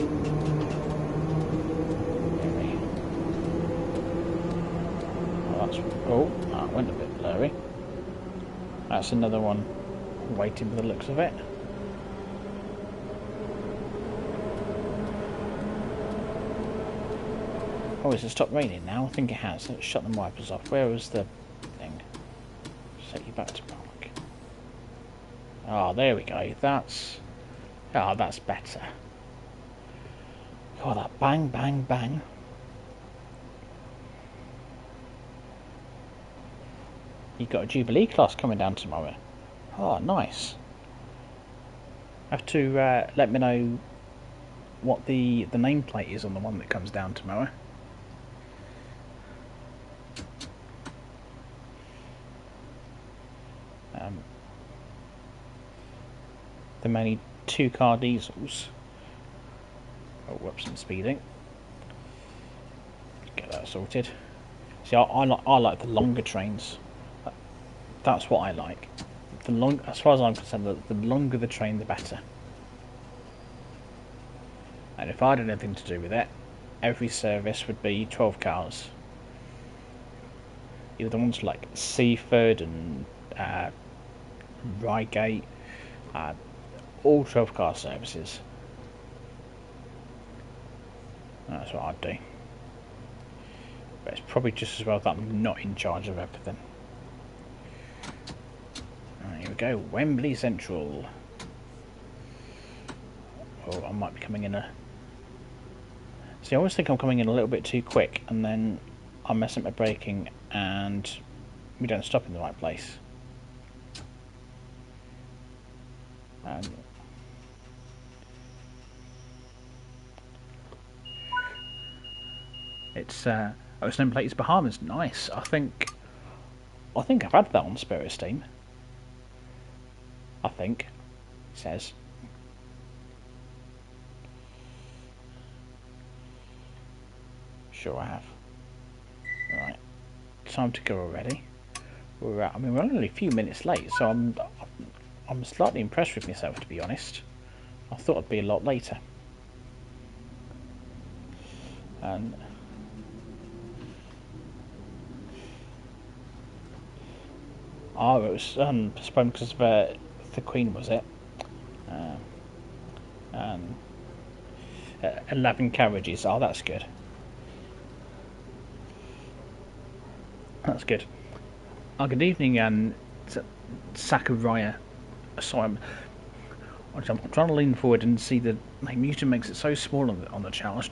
Oh, that went a bit blurry. That's another one waiting for the looks of it. Oh, has it stopped raining now? I think it has. Let's shut the wipers off. Where was the thing? Set you back to park. Oh, there we go. That's... Oh, that's better. Oh, that bang, bang, bang. You've got a Jubilee class coming down tomorrow. Oh, nice. Have to let me know what the nameplate is on the one that comes down tomorrow. They're mainly 2-car diesels. Oh, whoops, I'm speeding. Get that sorted. See, I like the longer trains. That's what I like. As far as I'm concerned, the longer the train, the better. And if I had anything to do with it, every service would be 12 cars. Either the ones like Seaford and Reigate, Uh, all 12 car services. That's what I'd do. But it's probably just as well that I'm not in charge of everything. Right, here we go, Wembley Central. Oh, I might be coming in a... See, I always think I'm coming in a little bit too quick, and then I mess up my braking, and we don't stop in the right place. And it's Ocean Plate is Bahamas. Nice. I think I've had that on Spirit of Steam. I think it says. Sure, I have. Right, time to go already. We're at, I mean, we're only a few minutes late, so I'm slightly impressed with myself, to be honest. I thought I'd be a lot later. And oh, it was postponed because of the Queen, was it? And 11 carriages. Oh, that's good. That's good. Oh, good evening, Sakurai. Sorry, I'm trying to lean forward and see the music makes it so small on the channel.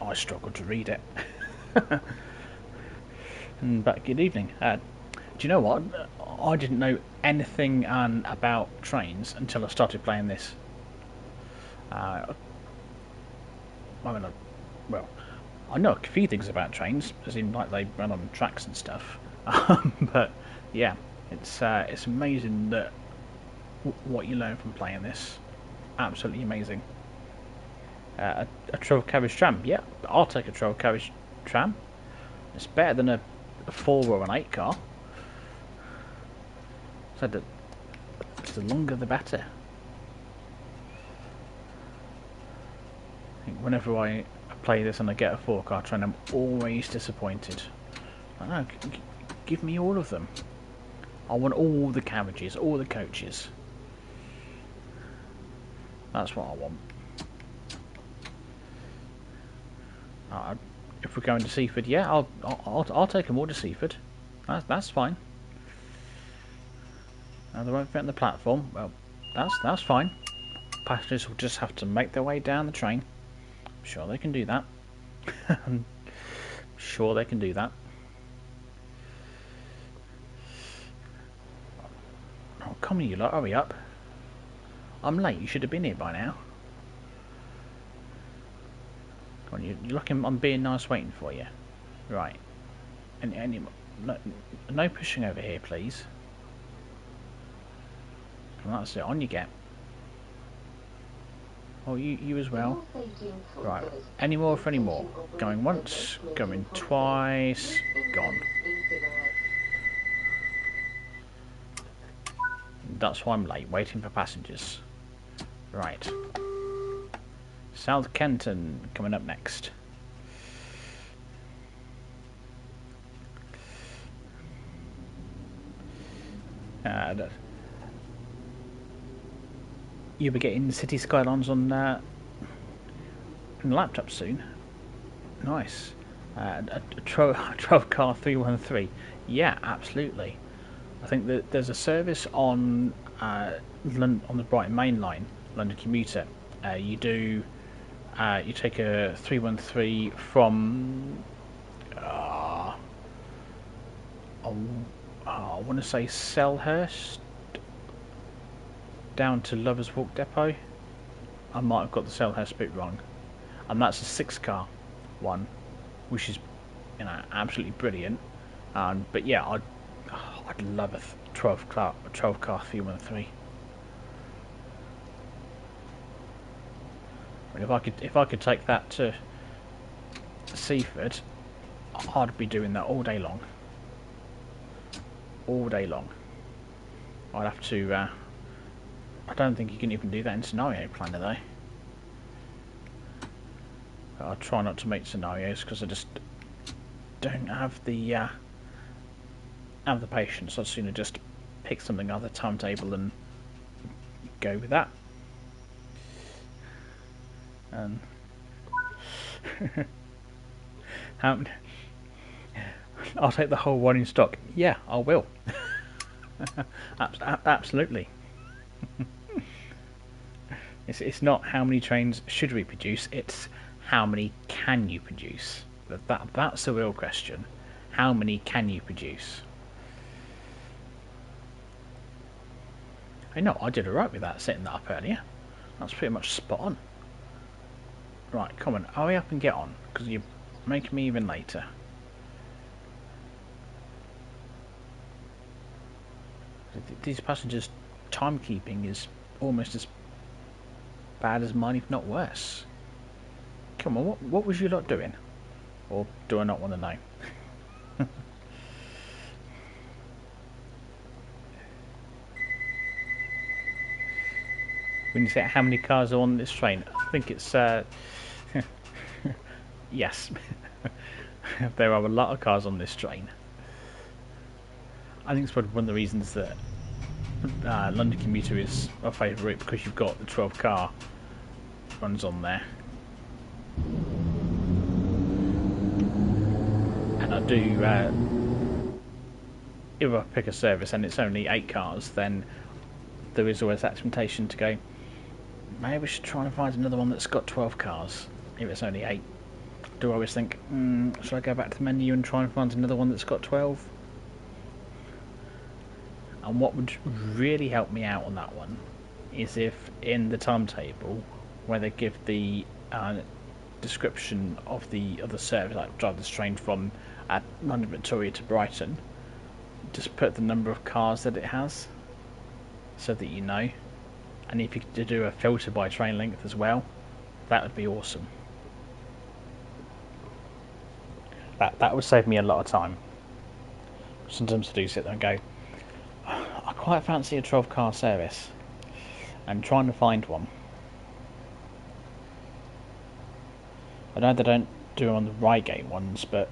I struggle to read it. But good evening. Do you know what? I didn't know anything about trains until I started playing this. I mean, well, I know a few things about trains, as in like they run on tracks and stuff. But yeah, it's amazing that what you learn from playing this. Absolutely amazing. A 12 carriage tram, yeah, I'll take a 12 carriage tram. It's better than a 4 or an 8 car. So the longer the better. I think whenever I play this and I get a 4 car train, I'm always disappointed. I know, give me all of them. I want all the carriages, all the coaches. That's what I want. If we're going to Seaford, yeah, I'll take them all to Seaford. That's fine. They won't fit on the platform. Well, that's fine. Passengers will just have to make their way down the train. I'm sure they can do that. I'm sure they can do that. Oh, come on, you lot, hurry up. I'm late. You should have been here by now. Come on, you're looking. I'm being nice, waiting for you. Right. No pushing over here, please. That's it, on you get. Oh, you as well. Right, any more for any more. Going once, going twice, gone. That's why I'm late, waiting for passengers. Right. South Kenton coming up next. You'll be getting City Skylines on the laptop soon. Nice. A 12 car 313. Yeah, absolutely. I think that there's a service on the Brighton Main Line, London Commuter. You take a 313 from I want to say Selhurst down to Lovers Walk Depot. I might have got the Selhurst bit wrong, and that's a 6 car one, which is absolutely brilliant. But yeah, I'd love a 12 car 313. I mean, if I could take that to Seaford, I'd be doing that all day long. All day long. I'd have to. I don't think you can even do that in Scenario Planner though. But I try not to make scenarios because I just don't have the patience. I'd sooner just pick something out of the timetable and go with that. And I'll take the whole one in stock. Yeah, I will. Absolutely. It's not how many trains should we produce, it's how many can you produce. That's the real question. How many can you produce? I know, I did alright with that, setting that up earlier. That's pretty much spot on. Right, come on, hurry up and get on, because you're making me even later. These passengers' timekeeping is almost as bad as mine, if not worse. Come on, what was you lot doing? Or do I not want to know? When you say how many cars are on this train, I think it's yes. There are a lot of cars on this train. I think it's probably one of the reasons that London commuter is my favourite route, because you've got the 12 car runs on there. And I do, if I pick a service and it's only 8 cars, then there is always that temptation to go, maybe we should try and find another one that's got 12 cars, if it's only 8. Do I always think, should I go back to the menu and try and find another one that's got 12? And what would really help me out on that one is if in the timetable, where they give the description of the other service, like drive this train from London Victoria to Brighton, just put the number of cars that it has, so that you know. And if you could do a filter by train length as well, that would be awesome. That would save me a lot of time. Sometimes I do sit there and go, I quite fancy a 12 car service, and trying to find one. I know they don't do it on the Reigate ones, but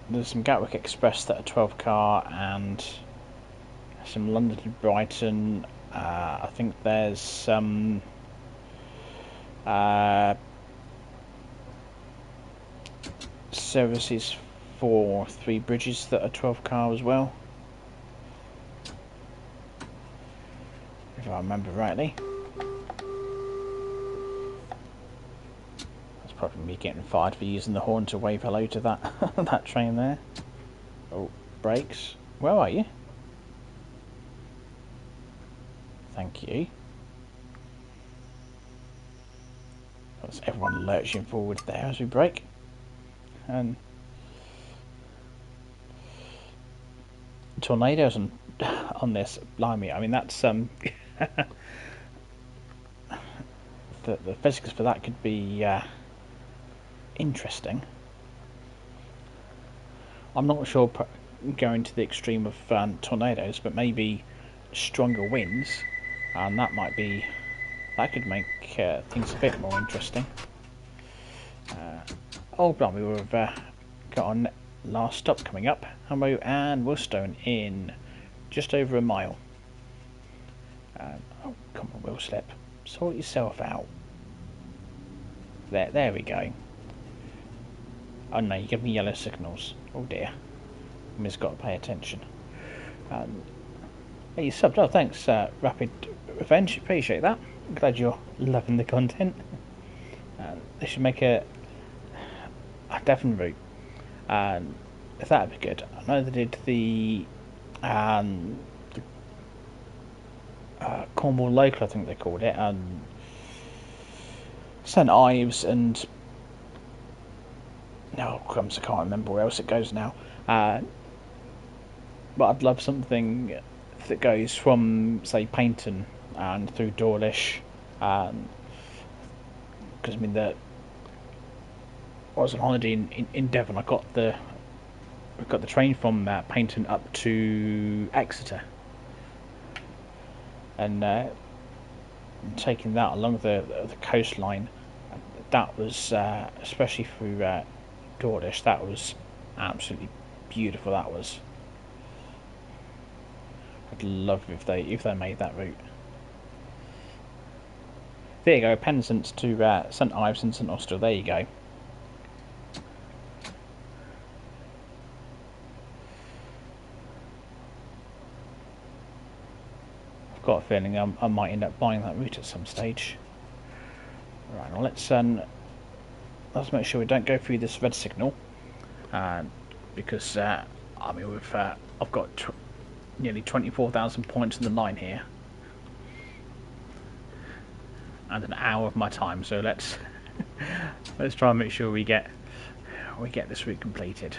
there's some Gatwick Express that are 12 car, and some London to Brighton. I think there's some services for Three Bridges that are 12 car as well, if I remember rightly. That's probably me getting fired for using the horn to wave hello to that that train there. Oh, brakes. Where are you? Thank you. That's everyone lurching forward there as we brake. And tornadoes on this, blimey, I mean that's the physics for that could be interesting. I'm not sure going to the extreme of tornadoes, but maybe stronger winds, and that could make things a bit more interesting. Oh, blimey, we've got our last stop coming up, Harrow and Woolstone, in just over a mile. Oh, come on, wheel slip, sort yourself out. There we go. Oh no, you give me yellow signals. Oh dear, Miss got to pay attention. Hey, you subbed. Oh, thanks, Rapid Revenge. Appreciate that. I'm glad you're loving the content. They should make a Devon route. If that'd be good. I know they did the Cornwall Local, I think they called it, St Ives and no crumbs, I can't remember where else it goes now. But I'd love something that goes from, say, Paynton and through Dawlish, because I mean I was on holiday in Devon. I got the train from Paynton up to Exeter, and taking that along the coastline. That was especially through Dawlish. That was absolutely beautiful. That was. I'd love if they made that route. There you go, Penzance to St Ives and St Austell. There you go. I've got a feeling I might end up buying that route at some stage. Right, well let's make sure we don't go through this red signal, because I mean I've got nearly 24,000 points in the line here, and an hour of my time. So let's try and make sure we get this route completed.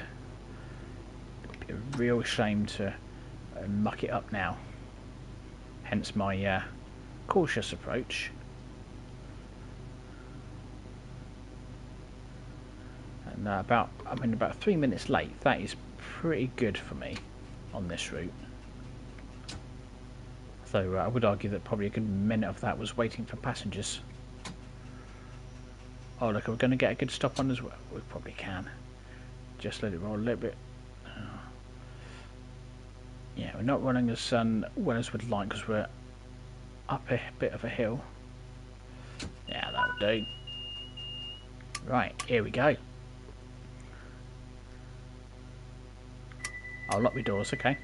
It'd be a real shame to muck it up now. Hence my cautious approach. And about 3 minutes late. That is pretty good for me on this route. Though I would argue that probably a good minute of that was waiting for passengers. Oh look, we're going to get a good stop on as well. We probably can. Just let it roll a little bit. Yeah, we're not running as well as we'd like because we're up a bit of a hill. Yeah, that'll do. Right, here we go. I'll lock my doors, okay.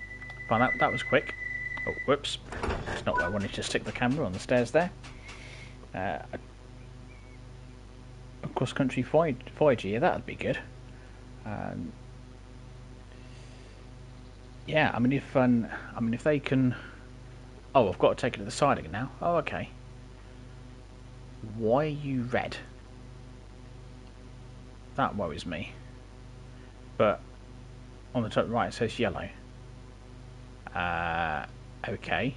Fine, that was quick. Oh, whoops. It's not where I wanted to stick the camera, on the stairs there. Cross-country 5G, yeah, that'd be good. Yeah, I mean if they can. Oh, I've got to take it to the side again now. Oh, okay. Why are you red? That worries me. But on the top right it says yellow. Okay.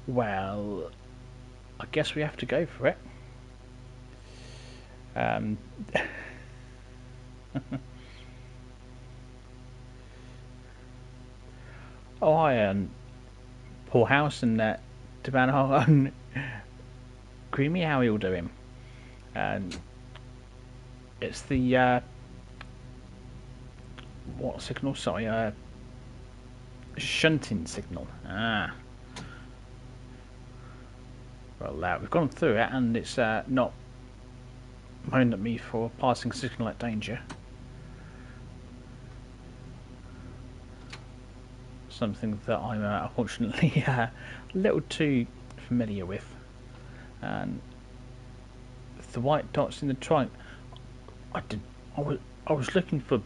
Well, I guess we have to go for it. Oh, hi, Paul House and Devan Creamy, how are you all doing? It's the what signal? Sorry, shunting signal. Well, we've gone through it, and it's not moaned at me for passing signal at danger. Something that I'm unfortunately a little too familiar with. And the white dots in the triangle. I was looking for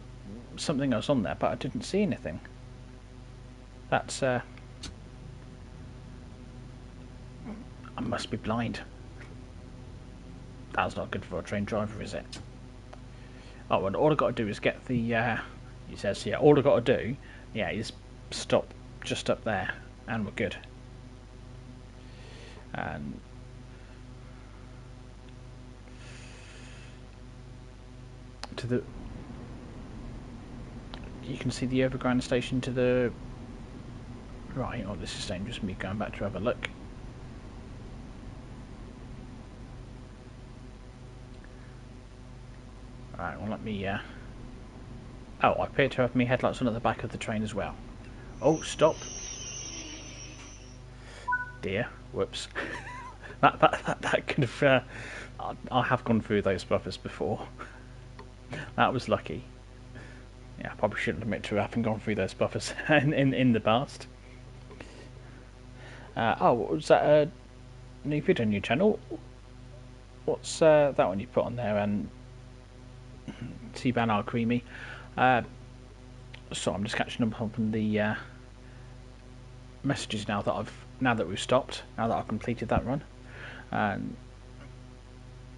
something else on there, but I didn't see anything. That's I must be blind. That's not good for a train driver, is it? Oh, and all I've got to do is get the. He says, yeah, all I've got to do, yeah, is stop just up there, and we're good. And to the, you can see the overground station to the right. Oh, this is dangerous. Me going back to have a look. Alright, well let me oh, I appear to have my headlights on at the back of the train as well. Oh, stop. Dear, whoops. that could have I have gone through those buffers before. That was lucky. Yeah, I probably shouldn't admit to having gone through those buffers in the past. Oh, was that a new video on your channel? What's that one you put on there? And T-Ban Creamy. So I'm just catching up on the messages now that we've stopped. Now that I've completed that run.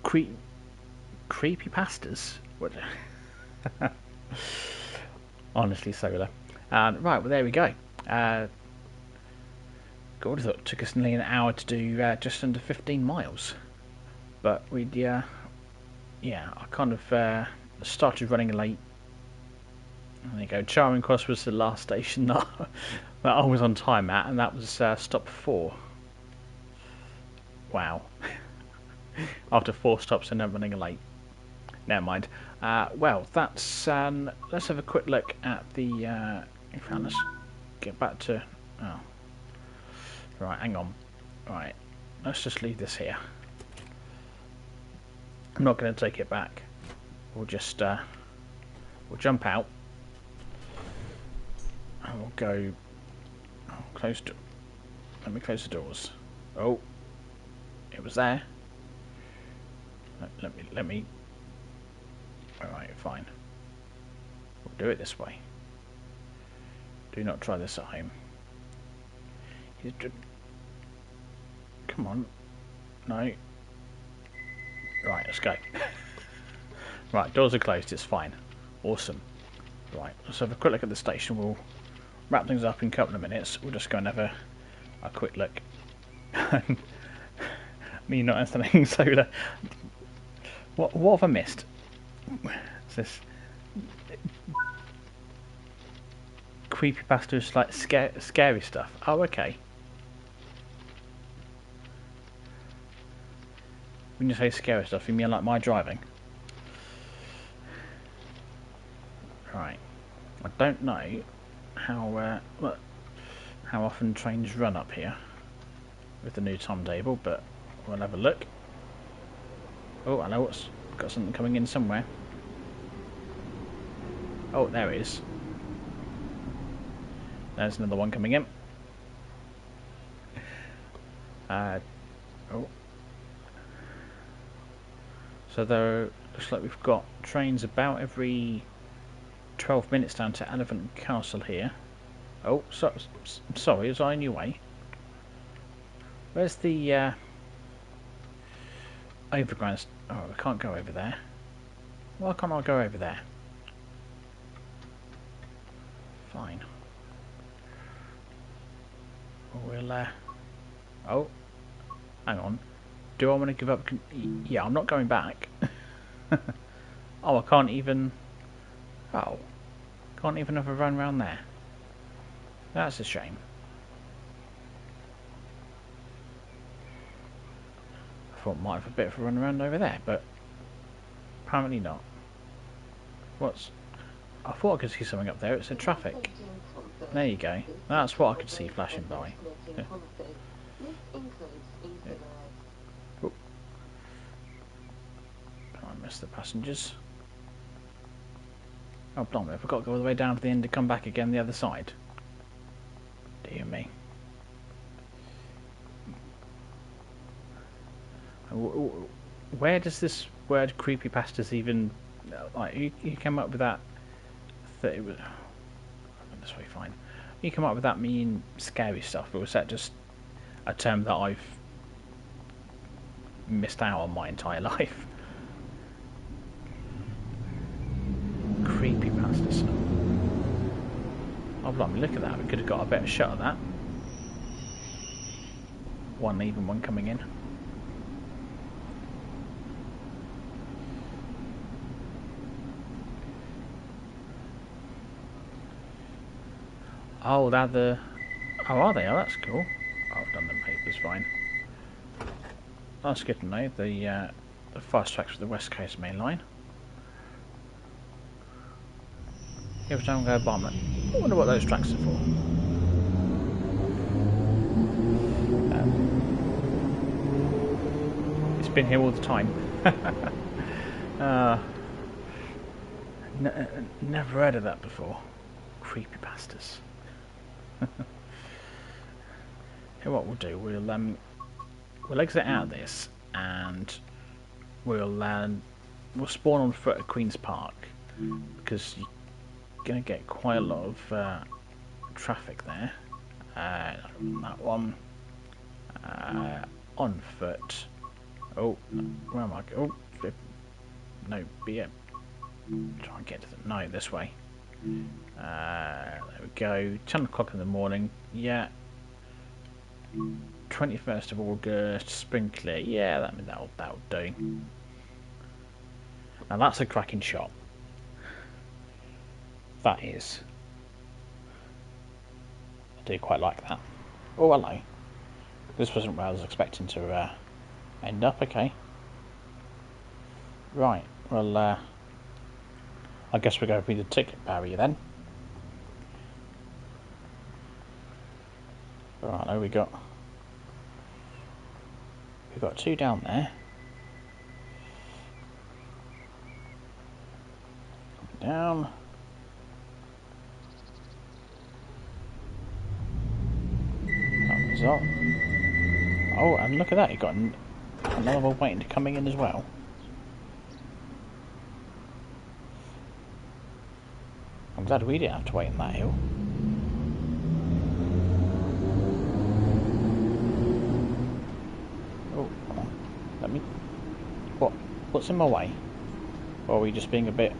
Creepy pastas. What? Honestly, solar. Right, well there we go. God, I thought it took us nearly an hour to do just under 15 miles. But we'd yeah, I kind of started running late. There you go. Charing Cross was the last station that I was on time at, and that was stop 4. Wow. After 4 stops and then running late. Never mind. Well, that's let's have a quick look at the. Let's get back to. Oh, right. Hang on. Right, let's just leave this here. I'm not going to take it back. We'll just we'll jump out. And we'll go. Oh, let me close the doors. Oh, it was there. Let me. All right, fine. We'll do it this way. Do not try this at home. Come on. No. Right, let's go. Right, doors are closed, it's fine. Awesome. Right, let's have a quick look at the station. We'll wrap things up in a couple of minutes. We'll just go and have a quick look. Me not understanding solar. What have I missed? Is this creepypasta, like scary stuff? Oh, okay. When you say scary stuff, you mean like my driving? Right. I don't know how often trains run up here with the new timetable, but we'll have a look. Oh, I know what's got something coming in somewhere. Oh, there it is. There's another one coming in. Oh. So there looks like we've got trains about every 12 minutes down to Elephant Castle here. Oh, sorry, was I in your way? Where's the overground? Oh, I can't go over there. Why can't I go over there? Fine. We'll oh, hang on. Do I want to give up? Yeah, I'm not going back. Oh, I can't even. Oh, can't even have a run round there. That's a shame. I thought I might have a bit of a run around over there, but apparently not. I thought I could see something up there. It said traffic. There you go. That's what I could see flashing by. Yeah. Oh. I missed the passengers. Oh, blimey, I forgot to go all the way down to the end to come back again the other side. Dear me. Where does this word creepypastas even... Like, you came up with that... It was, this way fine. You come up with that mean scary stuff, or was that just a term that I've missed out on my entire life? Creepypastas. Oh, blimey, look at that. We could have got a better shot of that. One leaving, one coming in. Oh, they're the... Oh, are they? Oh, that's cool. Oh, I've done them papers, fine. That's good to know. The fast tracks for the West Coast Main Line. Every time I go bomb it. I wonder what those tracks are for. It's been here all the time. Never heard of that before. Creepypastas. Here, what we'll do, we'll exit out of this, and we'll spawn on foot at Queen's Park, because you're gonna get quite a lot of traffic there. That one on foot. Oh, where am I? Oh, no, be it. Try and get to the no this way. There we go. 10 o'clock in the morning. Yeah. 21st of August. Spring clear. Yeah, that'll do. Now that's a cracking shot. That is. I do quite like that. Oh, hello. This wasn't where I was expecting to end up. Okay. Right. Well, I guess we're going to be the ticket barrier then. Right, there we got. we've got 2 down there. Down. That was up. Oh, and look at that, you've got another one waiting to coming in as well. I'm glad we didn't have to wait in that hill. Oh, come on. Let me... What's in my way? Or are we just being a bit...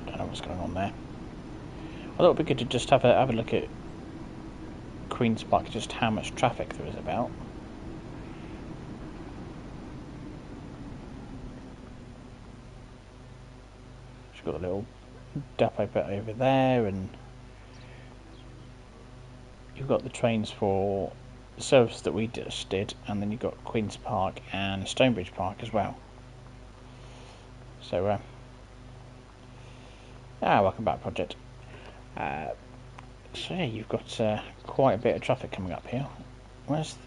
I don't know what's going on there. I thought it would be good to just have a look at Queen's Park, just how much traffic there is about. She's got a little depot bit over there, and you've got the trains for the service that we just did, and then you've got Queen's Park and Stonebridge Park as well. So, welcome back, Project. So yeah, you've got quite a bit of traffic coming up here. Where's up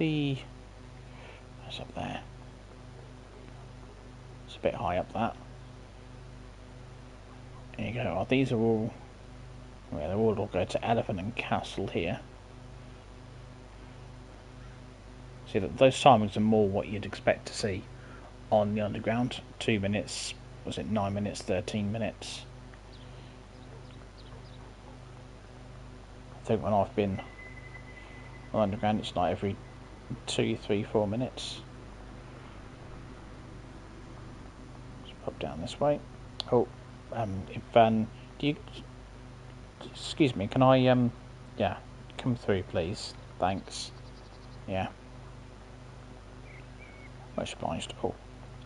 there? It's a bit high up, that. There you go. Oh, these are all... Well, they're all go to Elephant and Castle here. See, that those timings are more what you'd expect to see on the Underground. 2 minutes, was it 9 minutes, 13 minutes? I think when I've been on Underground, it's like every 2, 3, 4 minutes. Let's pop down this way. Oh, do you... Excuse me, can I, yeah, come through, please? Thanks. Yeah. Much obliged. Oh,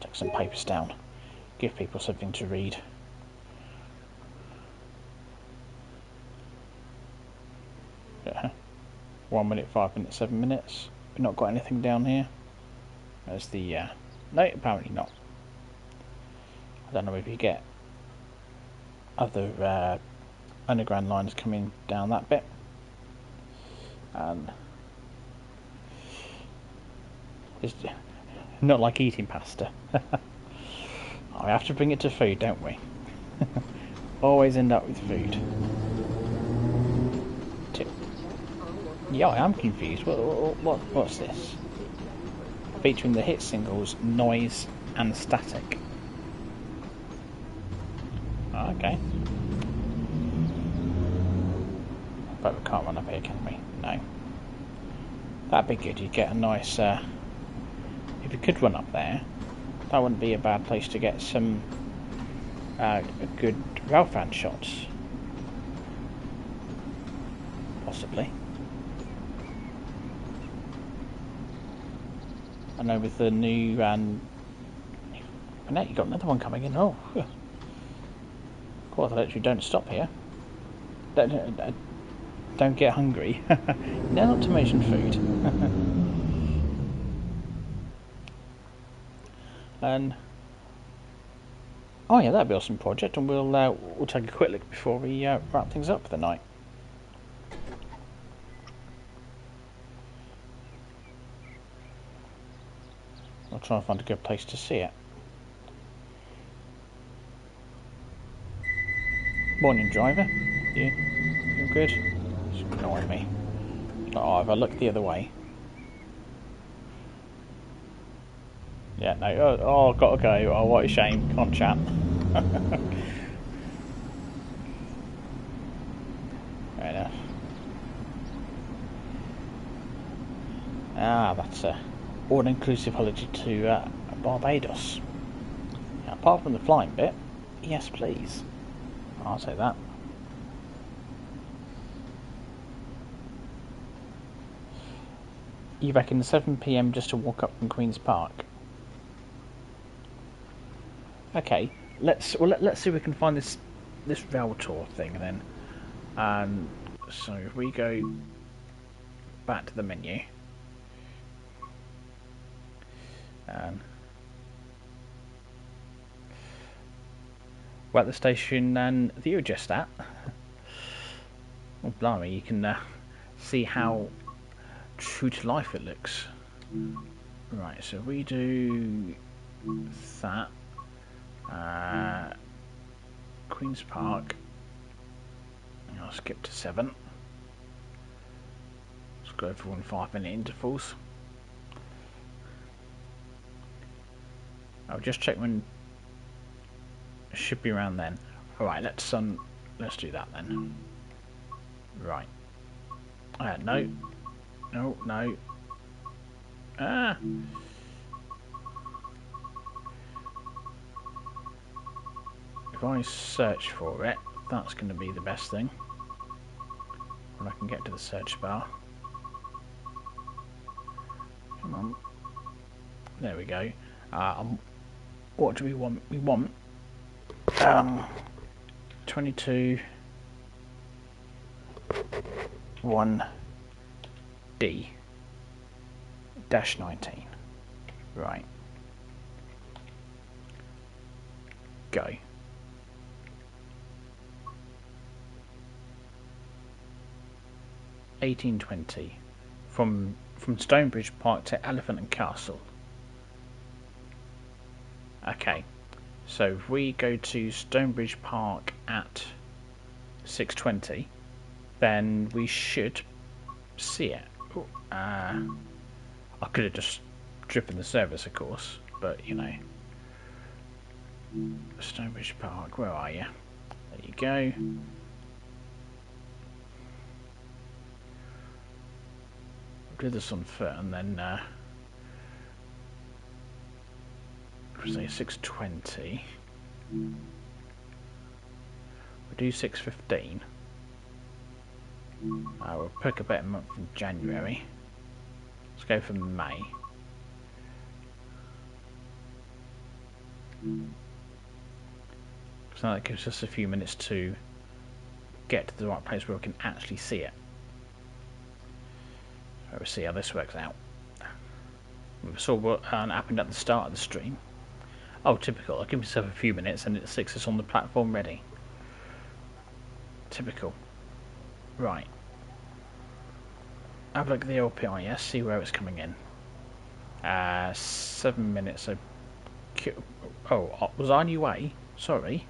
take some papers down. Give people something to read. Yeah. 1 minute, 5 minutes, 7 minutes. We've not got anything down here. There's the, no, apparently not. I don't know if you get other, Underground lines coming down that bit. And it's not like eating pasta. We have to bring it to food, don't we? Always end up with food. Yeah, I am confused. What's this? Featuring the hit singles Noise and Static. Okay. But we can't run up here, can we? No. That'd be good. You'd get a nice... if you could run up there, that wouldn't be a bad place to get some good rail fan shots. Possibly. I know with the new... and now you've got another one coming in. Oh. Of course, I literally don't stop here. Don't get hungry. No, not to mention food. And oh yeah, that'd be an awesome project, and we'll take a quick look before we wrap things up for the night. I'll try and find a good place to see it. Morning, driver. You good? It's ignoring me. Oh, if I look the other way. Yeah, no. Oh, gotta go. Oh, what a shame. Can't chat. Fair enough. That's a all-inclusive holiday to Barbados. Now, apart from the flying bit, yes, please. I'll say that. You reckon 7 PM just to walk up from Queen's Park? Okay, let's see if we can find this rail tour thing then. So if we go back to the menu, we're at the station and that you were just at. Oh blimey, you can see how true to life it looks. Right, so we do that. Queen's Park. I'll skip to 7. Let's go for 5-minute intervals. I'll just check when it should be around then. Alright, let's do that then. Right. No. No, no. Ah! If I search for it, that's going to be the best thing. When I can get to the search bar. Come on. There we go. What do we want? We want 22 1D -19. Right. Go. $18.20 from Stonebridge Park to Elephant and Castle. Okay, so if we go to Stonebridge Park at 6:20, then we should see it. I could have just driven the service, of course, but you know. Stonebridge Park, where are you? There you go. Do this on foot and then say 6:20. We'll do 6:15. We'll pick a better month in January. Let's go for May. So that gives us a few minutes to get to the right place where we can actually see it. So we'll see how this works out. We saw what happened at the start of the stream. Oh, typical. I'll give myself a few minutes and it sticks us on the platform ready. Typical. Right. Have a look at the LPIS, see where it's coming in. 7 minutes. So, was I on your way? Sorry.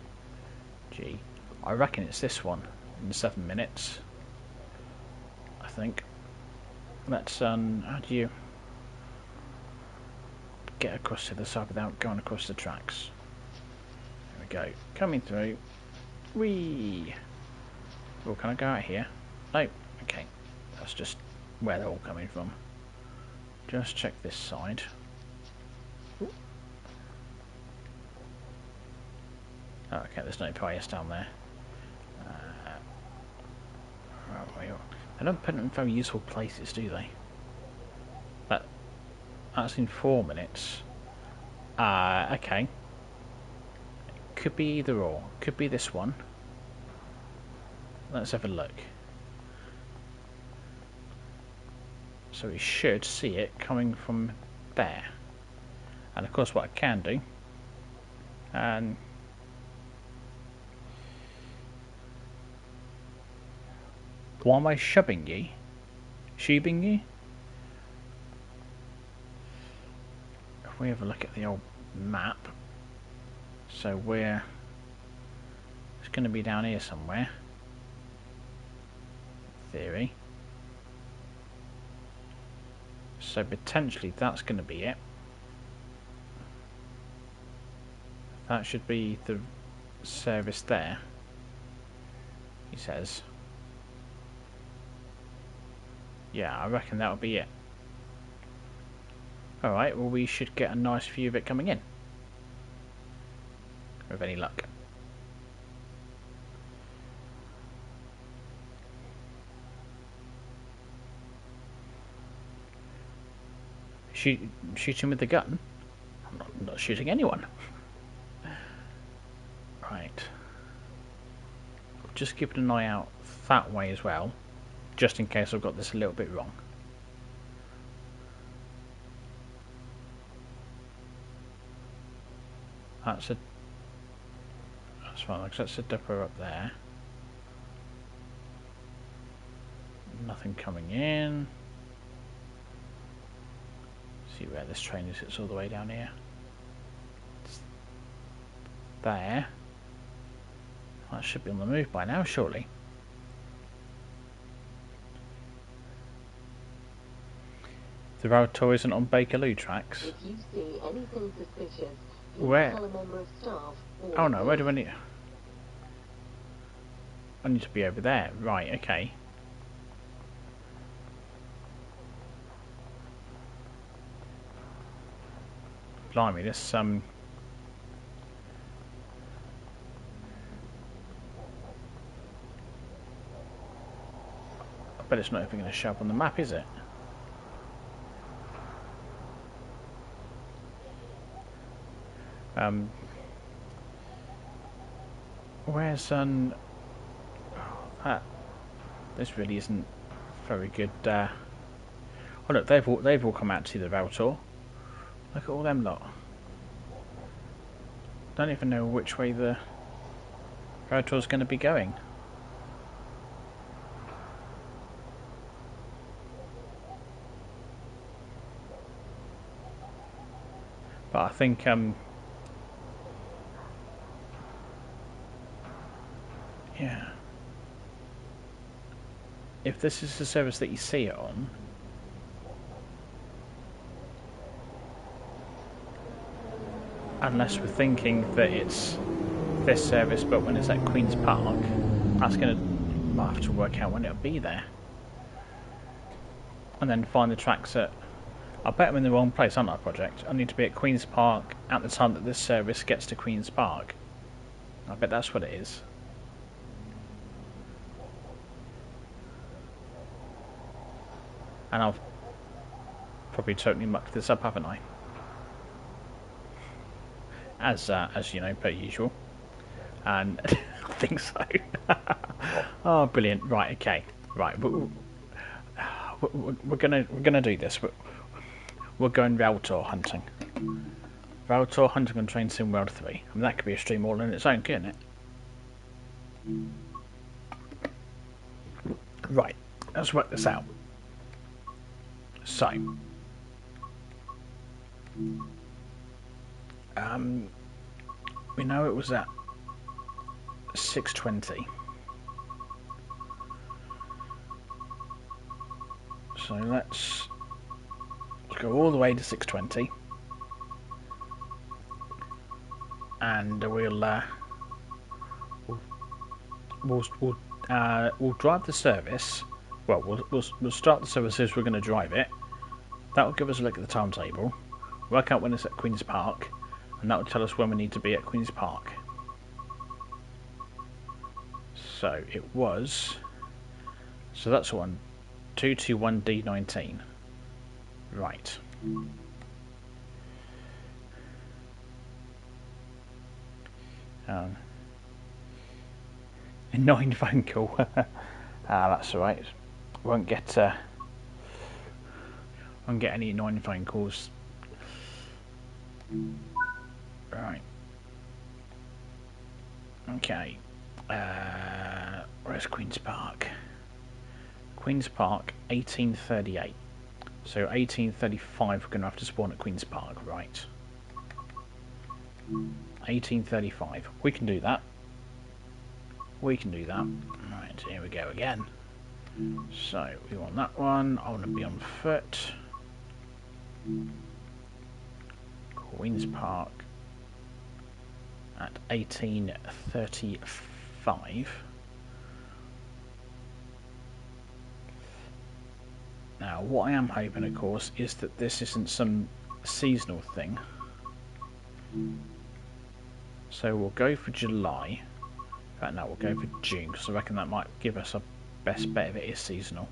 Gee, I reckon it's this one in 7 minutes. I think. Let's how do you get across to the side without going across the tracks? There we go. Coming through. Whee! Oh, can I go out here? No. Okay. That's just where they're all coming from. Just check this side. Oh, okay, there's no PIS down there. They don't put them in very useful places, do they? That's in 4 minutes. Okay. Could be either or. Could be this one. Let's have a look. So we should see it coming from there. And of course what I can do, and why am I shoving you? Shubing you? If we have a look at the old map, so it's going to be down here somewhere. In theory. So potentially that's going to be it. That should be the service there, he says. Yeah, I reckon that'll be it. Alright, well we should get a nice view of it coming in. With any luck. Shooting with the gun? I'm not shooting anyone. Right. Just keeping an eye out that way as well, just in case I've got this a little bit wrong. That's fine, because that's a dipper up there. Nothing coming in. See where this train is. It's all the way down here. It's there. That should be on the move by now, surely. The railtour isn't on Bakerloo tracks. If you see anything suspicious, where? Tell a member of staff. Oh no, where do I need? I need to be over there. Right, okay. Blimey, this I bet it's not even going to show up on the map, is it? Where's this really isn't very good. Oh look, they've all come out to see the railtour. Look at all them lot. Don't even know which way the railtour's going to be going. But I think yeah. If this is the service that you see it on, unless we're thinking that it's this service but when it's at Queen's Park, that's gonna might have to work out when it'll be there. And then find the tracks at I bet I'm in the wrong place, aren't I, project? I need to be at Queen's Park at the time that this service gets to Queen's Park. I bet that's what it is. And I've probably totally mucked this up, haven't I? As you know, per usual. And I think so. Oh, brilliant! Right, okay, right. We're gonna do this. We're going railtour hunting. Railtour hunting on Train Sim World 3. I mean, that could be a stream all in its own, couldn't it? Right, let's work this out. So, we know it was at 6:20. So let's go all the way to 6:20, and we'll drive the service. Well, we'll start the service as we're going to drive it. That will give us a look at the timetable, work out when it's at Queen's Park, and that will tell us when we need to be at Queen's Park. So it was. So that's one 221D19. Right. A 9 phone call. That's alright. Won't get any 9 phone calls. Right. Okay. Where's Queen's Park? Queen's Park, 1838. So 1835 we're going to have to spawn at Queen's Park, right. 1835. We can do that. We can do that. Right, here we go again. So, we want that one. I want to be on foot. Queen's Park at 1835. Now, what I am hoping, of course, is that this isn't some seasonal thing. So we'll go for July. In fact, no, we'll go for June, because I reckon that might give us a best bet if it is seasonal.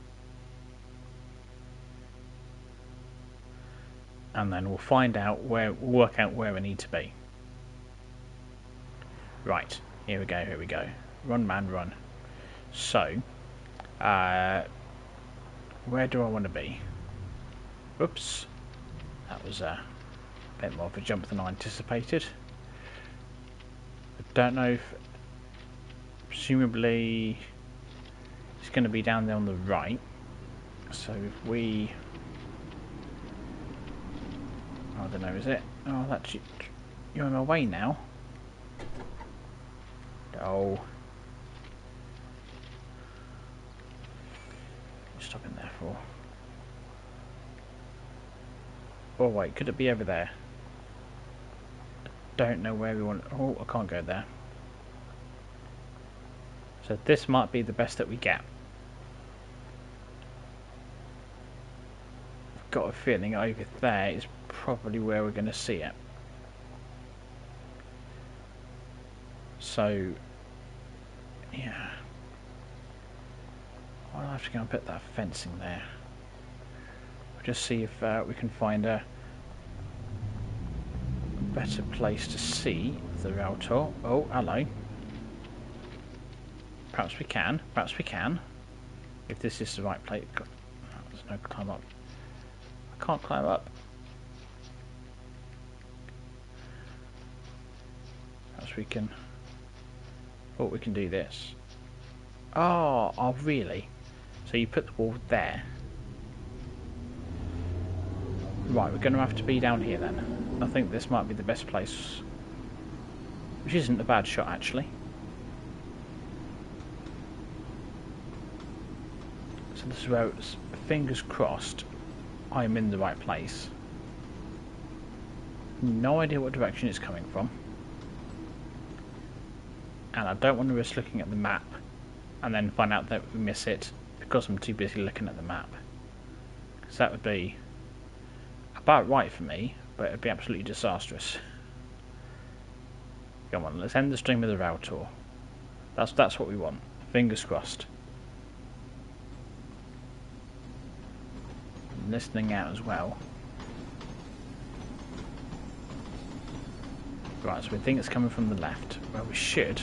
And then we'll find out we'll work out where we need to be. Right, here we go, here we go. Run, man, run. So, where do I want to be? Oops. That was a bit more of a jump than I anticipated. I don't know if... Presumably... It's going to be down there on the right. So if we... don't know, is it? Oh, that's you. You're on my way now. Oh. Stopping there for. Oh wait, could it be over there? Don't know where we want. Oh, I can't go there. So this might be the best that we get. I've got a feeling over there is probably where we're going to see it. So, yeah. I'll have to go and put that fencing there. We'll just see if we can find a better place to see the railtour. Oh, hello. Perhaps we can. Perhaps we can. If this is the right place. God, there's no climb up. I can't climb up. Perhaps we can. Oh, we can do this. Oh, really? So you put the wall there. Right, we're going to have to be down here then. I think this might be the best place. Which isn't a bad shot, actually. So this is where it's, fingers crossed, I'm in the right place. No idea what direction it's coming from. And I don't want to risk looking at the map and then find out that we miss it because I'm too busy looking at the map. Because that would be about right for me, but it would be absolutely disastrous. Come on, let's end the stream with a railtour. That's what we want. Fingers crossed. I'm listening out as well. Right, so we think it's coming from the left. Well, we should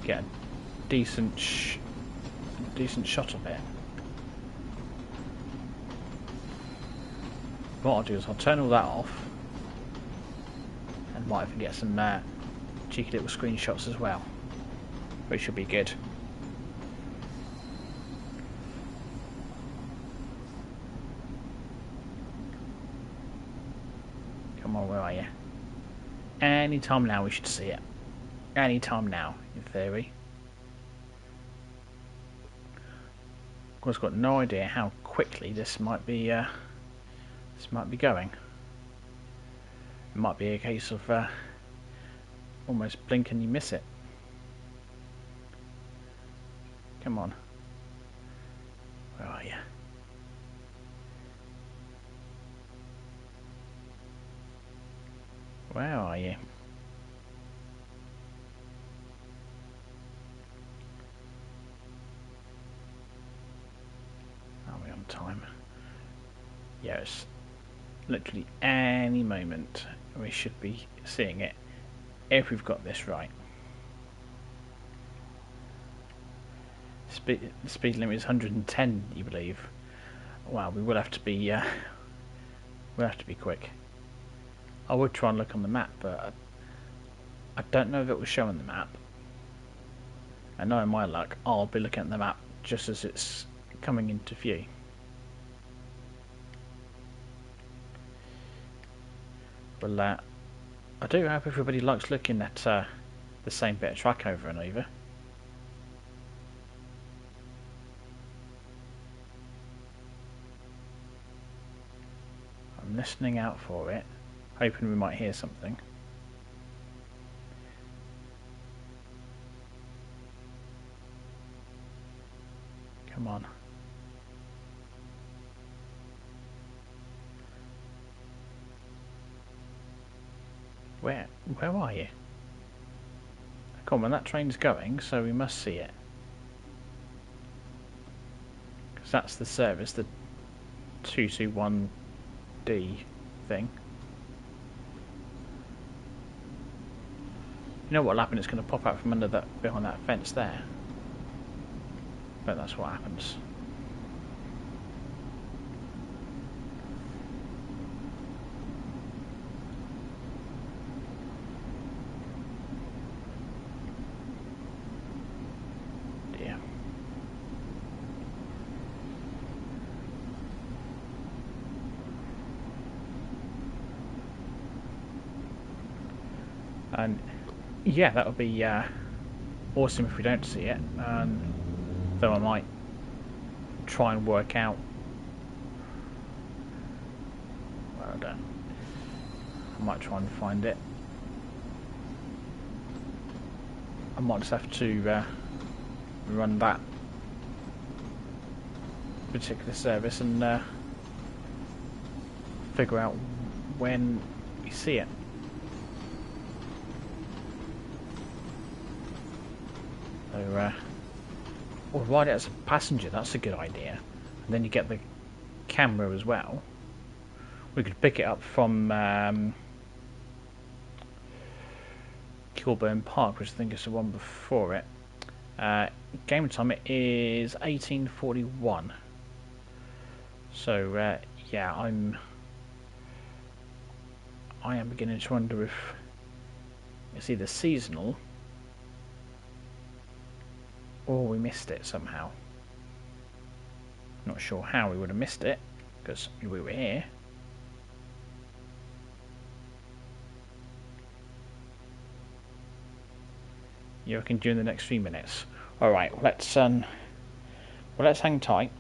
get a decent shot of it. What I'll do is I'll turn all that off and might even get some cheeky little screenshots as well, which should be good. Come on, where are you? Any time now we should see it. Any time now, in theory. Of course, I've got no idea how quickly this might be going. It might be a case of almost blink and you miss it. Come on. Where are you? Where are you? Are we on time? Yes. Literally any moment we should be seeing it if we've got this right. The speed limit is 110, you believe? Wow, we will have to be we'll have to be quick. I would try and look on the map, but I don't know if it will show on the map. And knowing my luck, I'll be looking at the map just as it's coming into view. Well, I do hope everybody likes looking at the same bit of track over and over. I'm listening out for it, hoping we might hear something. Come on. Where are you? Come on, that train's going, so we must see it. Because that's the service, the 221D thing. You know what'll happen? It's going to pop out from under that, behind that fence there. But that's what happens. Dear. And yeah, that would be awesome if we don't see it. Though I might try and work out. Well, I don't. I might try and find it. I might just have to run that particular service and figure out when we see it. So, or ride it as a passenger, that's a good idea. And then you get the camera as well. We could pick it up from Kilburn Park, which I think is the one before it. Game time is 1841. So yeah, I am beginning to wonder if it's either seasonal or we missed it somehow. Not sure how we would have missed it because we were here. You reckon during the next few minutes? All right, let's hang tight,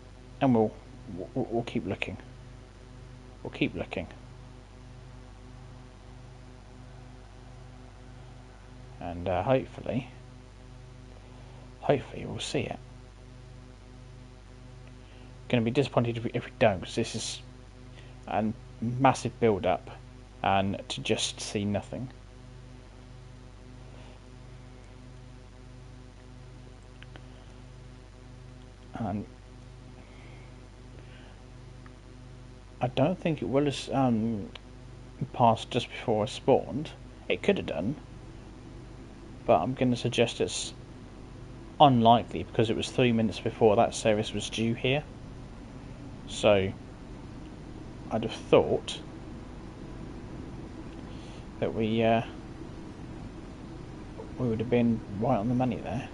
and we'll keep looking. We'll keep looking, and hopefully we'll see it. Going to be disappointed if we don't, because this is a massive build-up, and to just see nothing. And I don't think it will have passed just before I spawned. It could have done, but I'm going to suggest it's unlikely because it was 3 minutes before that service was due here. So I'd have thought that we would have been right on the money there.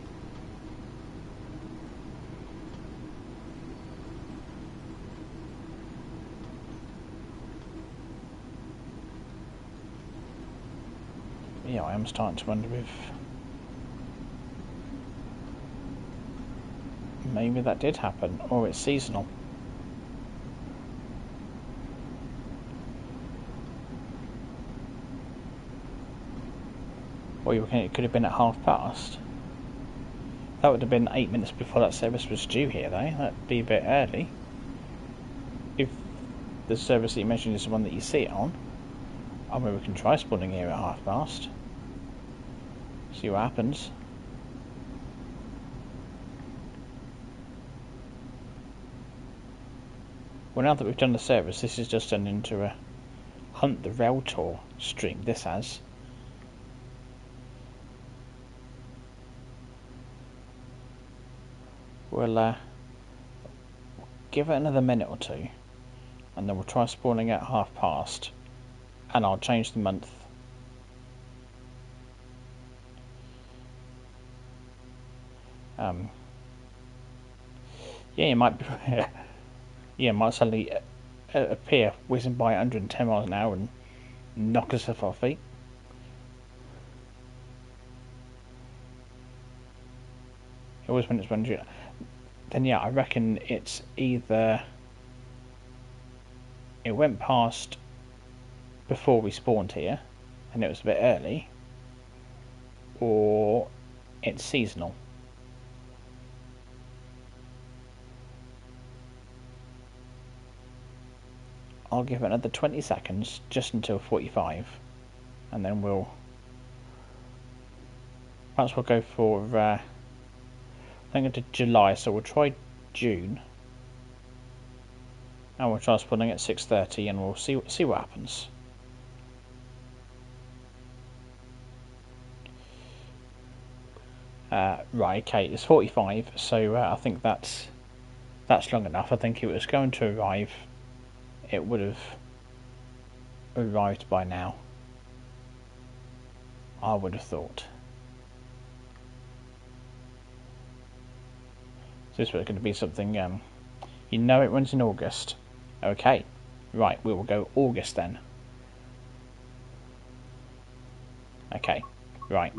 Yeah, I am starting to wonder if maybe that did happen, or it's seasonal. Or you reckon it could have been at past? That would have been 8 minutes before that service was due here, though. That'd be a bit early. If the service that you mentioned is the one that you see it on, I mean, we can try spawning here at past. See what happens. Well, now that we've done the service, this has just turned into a Hunt the Railtour stream. This has. We'll give it another minute or two, and then we'll try spawning at past, and I'll change the month. Yeah, it might be. Yeah, it might suddenly appear whizzing by 110 miles an hour and knock us off our feet. Always when it's 100. Then yeah, I reckon it's either it went past before we spawned here, and it was a bit early, or it's seasonal. I'll give it another 20 seconds, just until 45, and then perhaps we'll go for, I think into July, so we'll try June, and we'll try spawning at 6:30, and we'll see what happens. Right, okay, it's 45, so I think that's long enough. I think if it was going to arrive, it would have arrived by now, I would have thought. So this was going to be something, you know, it runs in August. Okay, right, we will go August then. Okay, Right.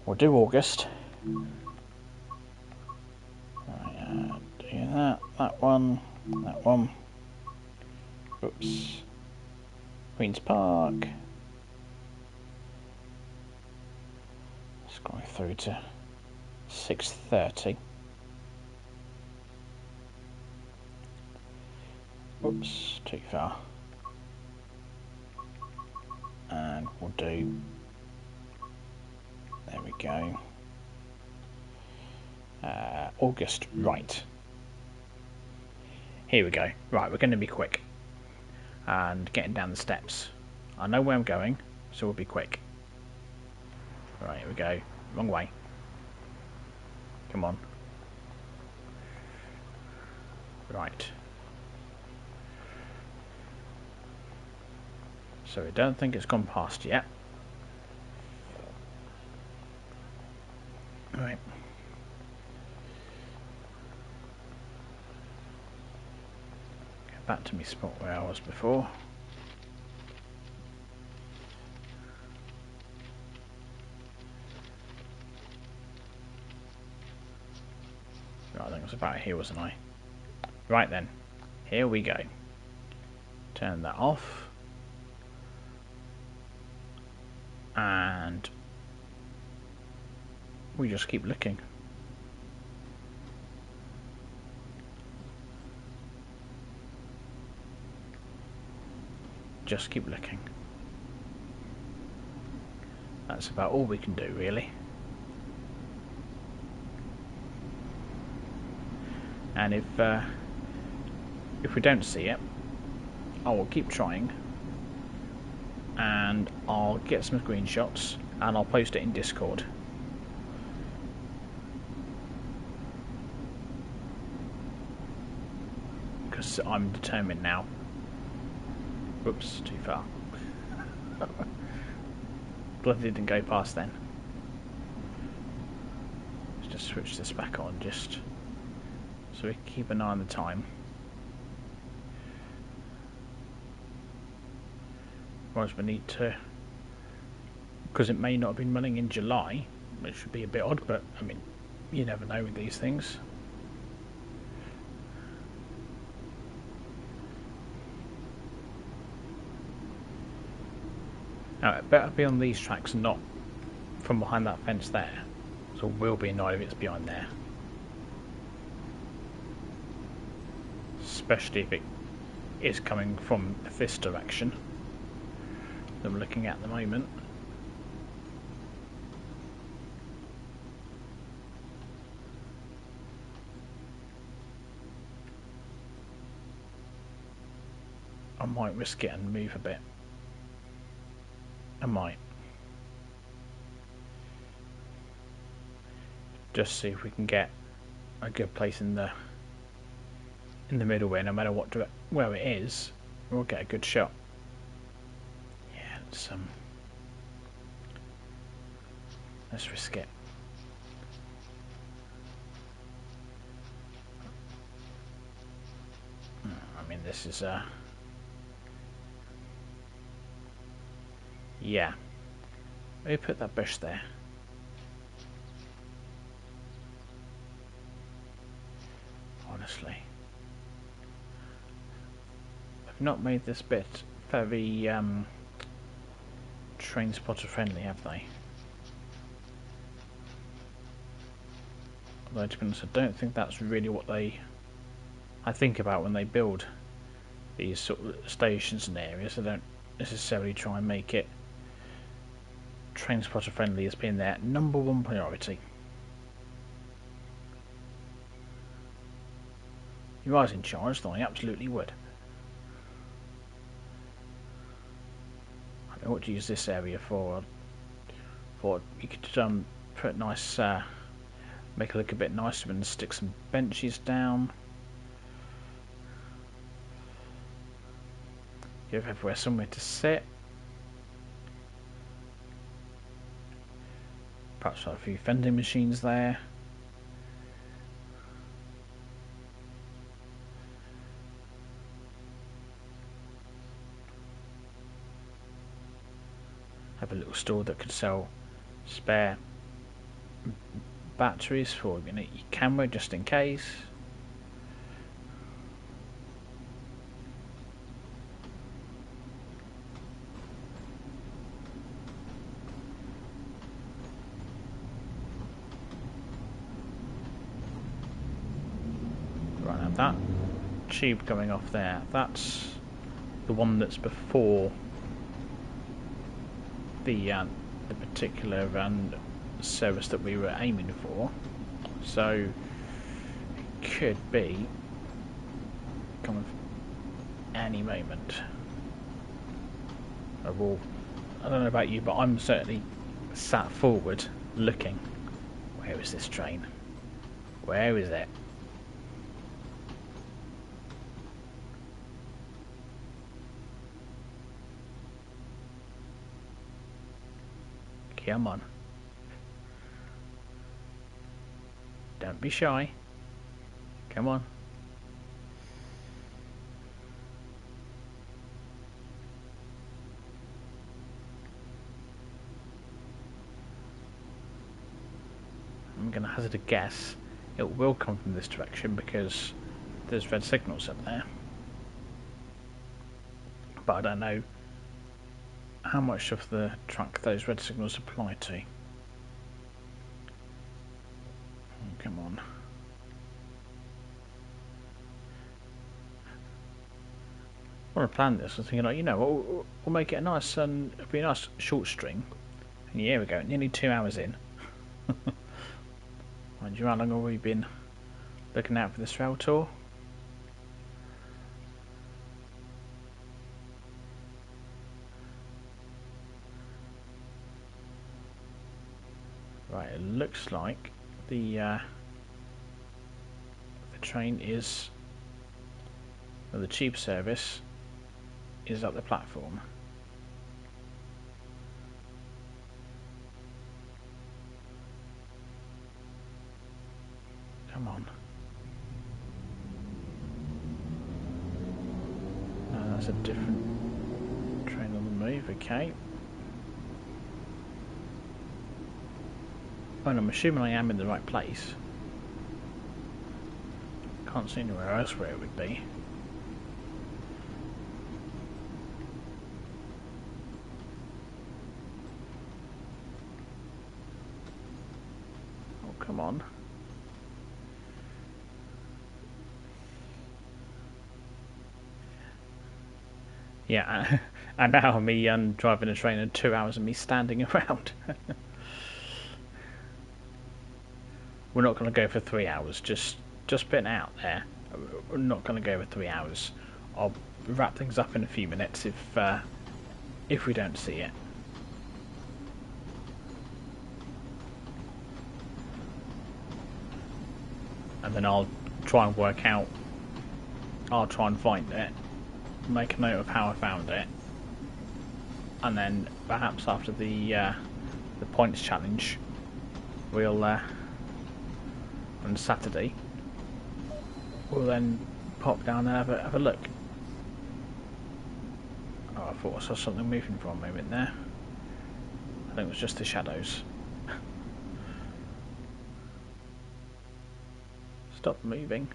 We'll do August. Right, do that one, that one. Oops. Queen's Park. Scroll through to 6:30. Oops, too far. And we'll do, there we go, August, right. Here we go. Right, we're going to be quick. And getting down the steps. I know where I'm going, so we'll be quick. Right, here we go. Wrong way. Come on. Right. So I don't think it's gone past yet. Right. Get back to my spot where I was before. Right, I think it was about here, wasn't I? Right then. Here we go. Turn that off. And we just keep looking. Just keep looking. That's about all we can do, really. And if we don't see it, I will keep trying, and I'll get some screenshots and I'll post it in Discord. Because I'm determined now. Oops, too far. Bloody didn't go past then. Let's just switch this back on, just so we can keep an eye on the time. Otherwise we need to, because it may not have been running in July, which should be a bit odd, but I mean, you never know with these things. Now it better be on these tracks and not from behind that fence there. So we'll be annoyed if it's behind there. Especially if it is coming from this direction that I'm looking at the moment. I might risk it and move a bit. I might. Just see if we can get a good place in the middle where no matter where it is, we'll get a good shot. Yeah, let's risk it. I mean, this is yeah. Maybe put that bush there. Honestly, I've not made this bit very train spotter friendly, have they? Although to be honest, I don't think that's really what I think about when they build these sort of stations and areas. They don't necessarily try and make it train spotter friendly as being their #1 priority. If I was in charge, then I absolutely would. I don't know what to use this area for. I thought you could put nice, make it look a bit nicer and stick some benches down. Give everywhere somewhere to sit. Perhaps have a few vending machines there. store that could sell spare batteries for your camera just in case. Right, now that tube going off there, that's the one that's before the particular service that we were aiming for, so it could be coming any moment. I don't know about you, but I'm certainly sat forward looking. Where is this train? Where is it? Come on. Don't be shy. Come on. I'm going to hazard a guess. It will come from this direction because there's red signals up there. But I don't know how much of the track those red signals apply to. Oh, come on. I want to plan this. I'm thinking, like, you know, we'll make it a nice, it'll be a nice short string. And here we go, nearly 2 hours in. Mind you, how long have we been looking out for this rail tour? Right, it looks like the train is, well, the tube service is up the platform. Come on. No, that's a different train on the move, okay. And I'm assuming I am in the right place. Can't see anywhere else where it would be. Oh, come on. Yeah, and now me driving a train in 2 hours and me standing around. We're not going to go for 3 hours, just putting it out there. We're not going to go for 3 hours. I'll wrap things up in a few minutes if we don't see it. And then I'll try and work out, I'll try and find it, make a note of how I found it, and then perhaps after the points challenge, we'll on Saturday we'll then pop down and have a look. Oh, I thought I saw something moving for a moment there. I think it was just the shadows. Stop moving.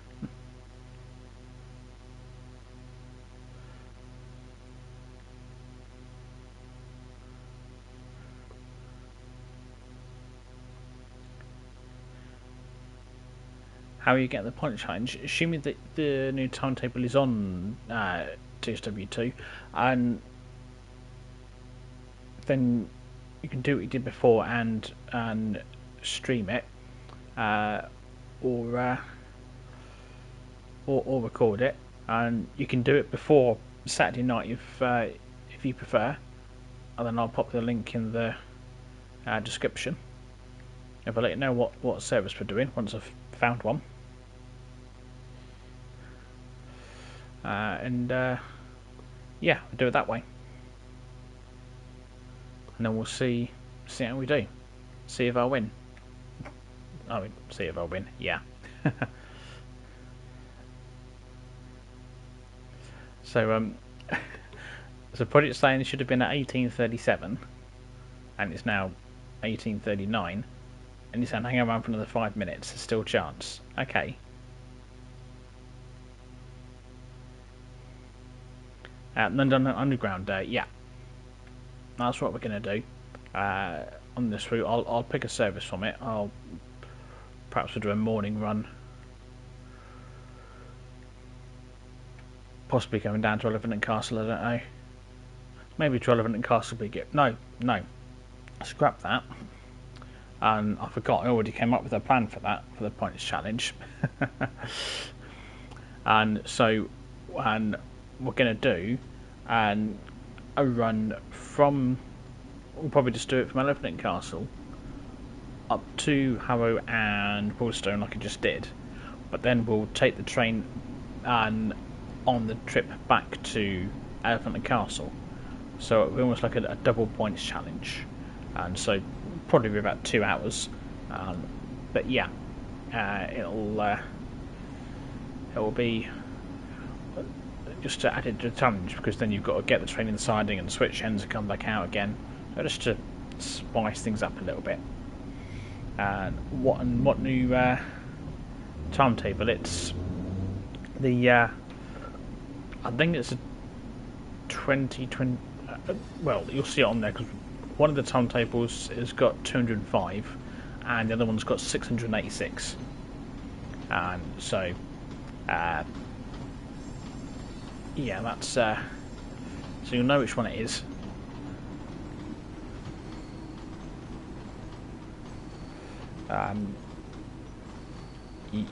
How are you getting the point challenge? Assuming that the new timetable is on TSW2, and then you can do what you did before and stream it, or record it, and you can do it before Saturday night if you prefer, and then I'll pop the link in the description if I let you know what service we're doing once I've found one. Yeah, we'll do it that way, and then we'll see how we do. See if I win. I mean, see if I win. Yeah. So so Project saying it should have been at 1837. and it's now 18:39, and you're saying hang around for another 5 minutes, there's still a chance. Okay. London Underground, yeah. That's what we're going to do. On this route, I'll pick a service from it. Perhaps we'll do a morning run. Possibly going down to Elephant and Castle, I don't know. Maybe to Elephant and Castle will be good. No. Scrap that. And I forgot, I already came up with a plan for that, for the points challenge. And so, we're going to do a run from, we'll probably just do it from Elephant and Castle up to Harrow and Woolstone like I just did. But then we'll take the train and on the trip back to Elephant and Castle. So it'll be almost like a double points challenge. And so probably be about 2 hours. But yeah, it'll be just to add it to the challenge, because then you've got to get the train in the siding and switch ends and come back out again. So just to spice things up a little bit. And what new timetable? It's the I think it's a 2020. Well, you'll see it on there because one of the timetables has got 205, and the other one's got 686. And so, yeah, that's so you'll know which one it is.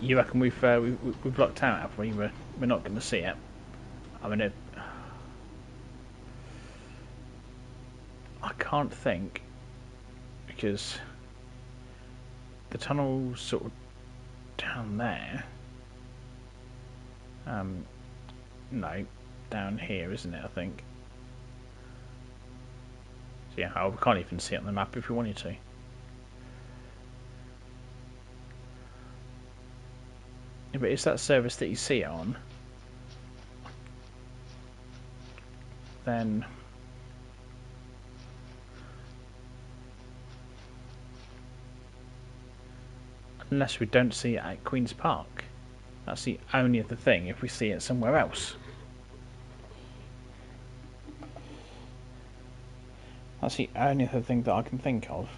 You reckon we've blocked out, have we? We're not going to see it. I mean, I can't think, because the tunnel's sort of down there. No, down here, isn't it? I think. So yeah, we can't even see it on the map if we wanted to. Yeah, but it's that service that you see it on. Then unless we don't see it at Queen's Park, that's the only other thing. If we see it somewhere else, that's the only other thing that I can think of,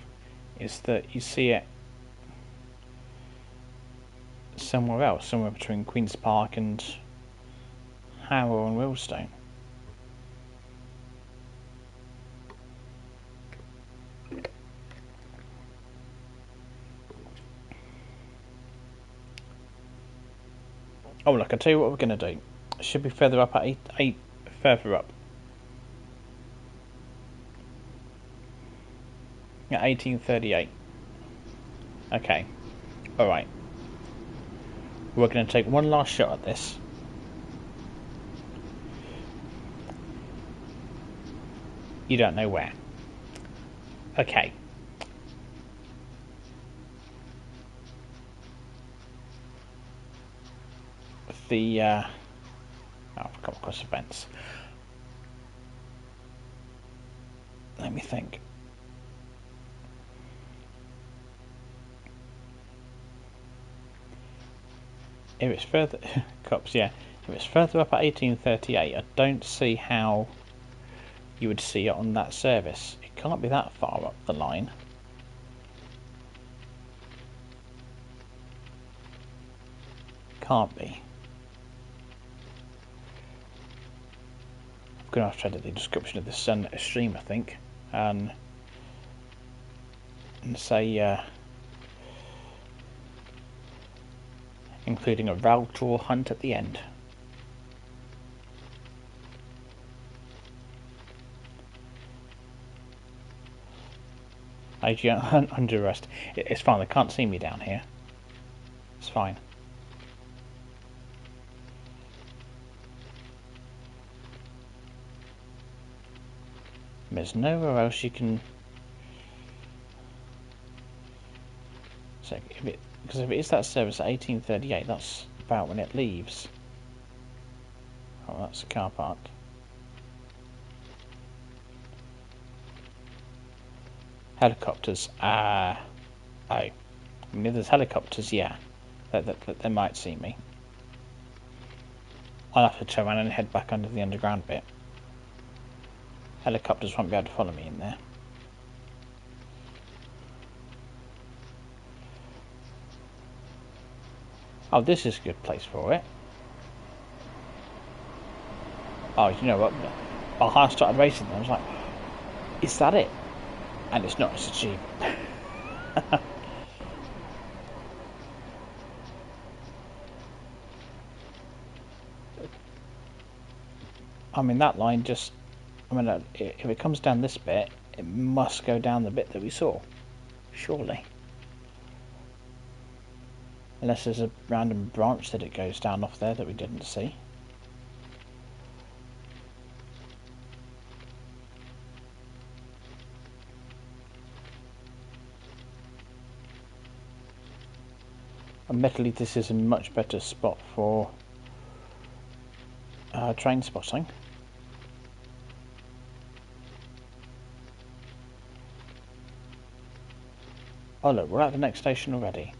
is that you see it somewhere else, somewhere between Queen's Park and Harrow and Willstone. Oh look, I'll tell you what we're going to do. It should be further up at 8 further up. At 18:38. Okay. Alright. We're going to take one last shot at this. You don't know where. Okay. I've come across the fence. Let me think. If it's further, cops, yeah. If it's further up at 18:38, I don't see how you would see it on that service. It can't be that far up the line. Can't be. I'm going to have to edit the description of this stream, I think, and say including a railtour hunt at the end. Under arrest. It's fine, they can't see me down here. It's fine. There's nowhere else you can. So because if it is that service at 18:38, that's about when it leaves. Oh, that's a car park. Helicopters. Oh. I mean, if there's helicopters, yeah. They might see me. I'll have to turn around and head back under the underground bit. Helicopters won't be able to follow me in there. Oh, this is a good place for it. Oh, you know what? I started racing them. I was like, is that it? And it's not, it's a Jeep. I mean, that line just... I mean, if it comes down this bit, it must go down the bit that we saw. Surely. Unless there's a random branch that it goes down off there that we didn't see. Admittedly, this is a much better spot for train spotting. Oh look, we're at the next station already.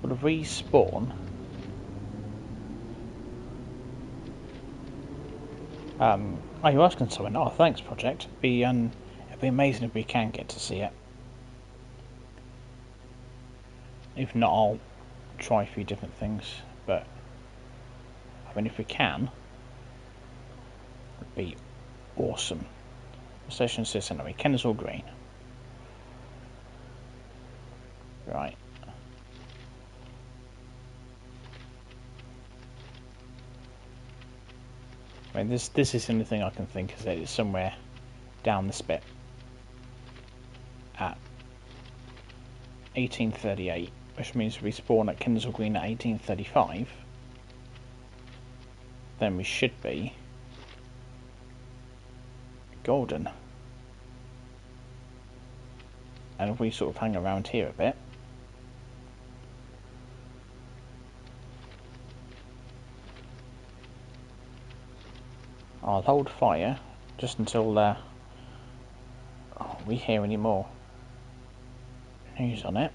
We'll respawn. Oh, you're asking someone? Oh, thanks, Project. It'd be amazing if we can get to see it. If not, I'll try a few different things. But I mean, if we can, it'd be awesome. The station says anyway, Kennesaw Green. Right. I mean, this is the only thing I can think is that it's somewhere down this bit at 1838, which means we spawn at Kennesaw Green at 1835. Then we should be golden. And if we sort of hang around here a bit, I'll hold fire just until we hear any more news on it.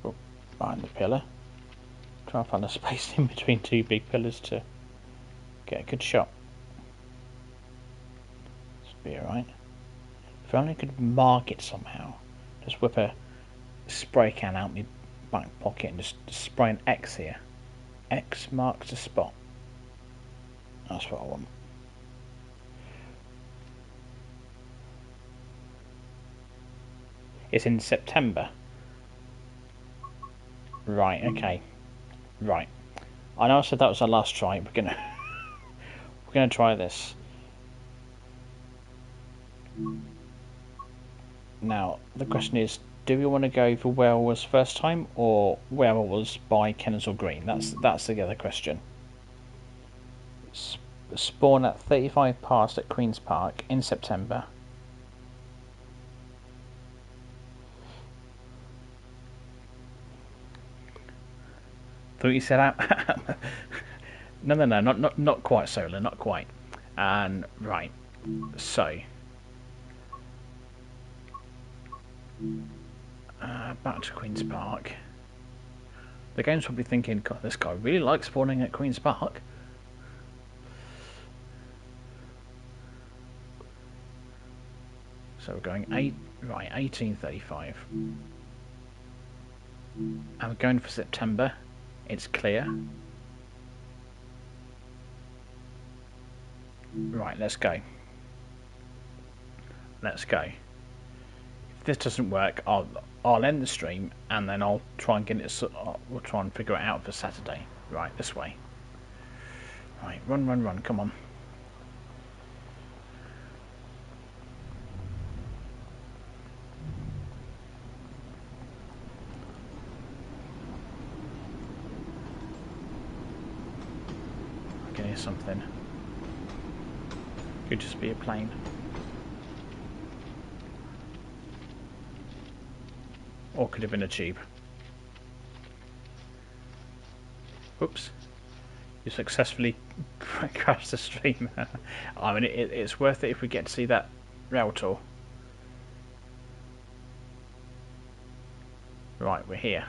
Oh, behind the pillar. Try and find a space in between two big pillars to get a good shot. Should be alright. If I only could mark it somehow. Just whip a spray can out my back pocket and just spray an X here. X marks the spot. That's what I want. It's in September. Right, okay. Right. I know I said that was our last try. We're gonna try this. Now, the question is, do we want to go for where I was first time or where I was by Kennesaw Green? That's the other question. Spawn at 35 past at Queen's Park in September. Thought you said out. No, not quite solar, not quite. And right, so back to Queen's Park. The game's probably thinking, God, this guy really likes spawning at Queen's Park. So we're going 1835. And we're going for September. It's clear. Right, let's go. Let's go. If this doesn't work, I'll end the stream and then I'll try and get it. We'll try and figure it out for Saturday. Right, this way. Right, run! Come on. I can hear something. Could just be a plane. Or could have been a tube. Oops. You successfully crashed the stream. I mean, it's worth it if we get to see that rail tour. Right, we're here.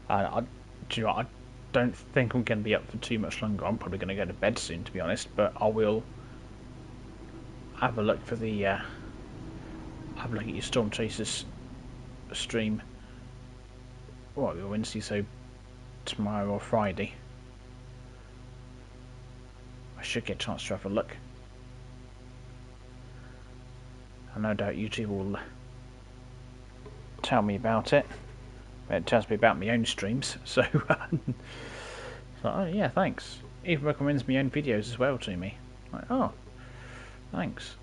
Do you know what, I don't think I'm going to be up for too much longer. I'm probably going to go to bed soon, to be honest. But I will have a look for the have a look at your Storm Chasers stream. What, Wednesday, so tomorrow or Friday. I should get a chance to have a look. And no doubt YouTube will tell me about it. It tells me about my own streams, so, oh yeah, thanks. Even recommends my own videos as well to me. Like, oh, thanks.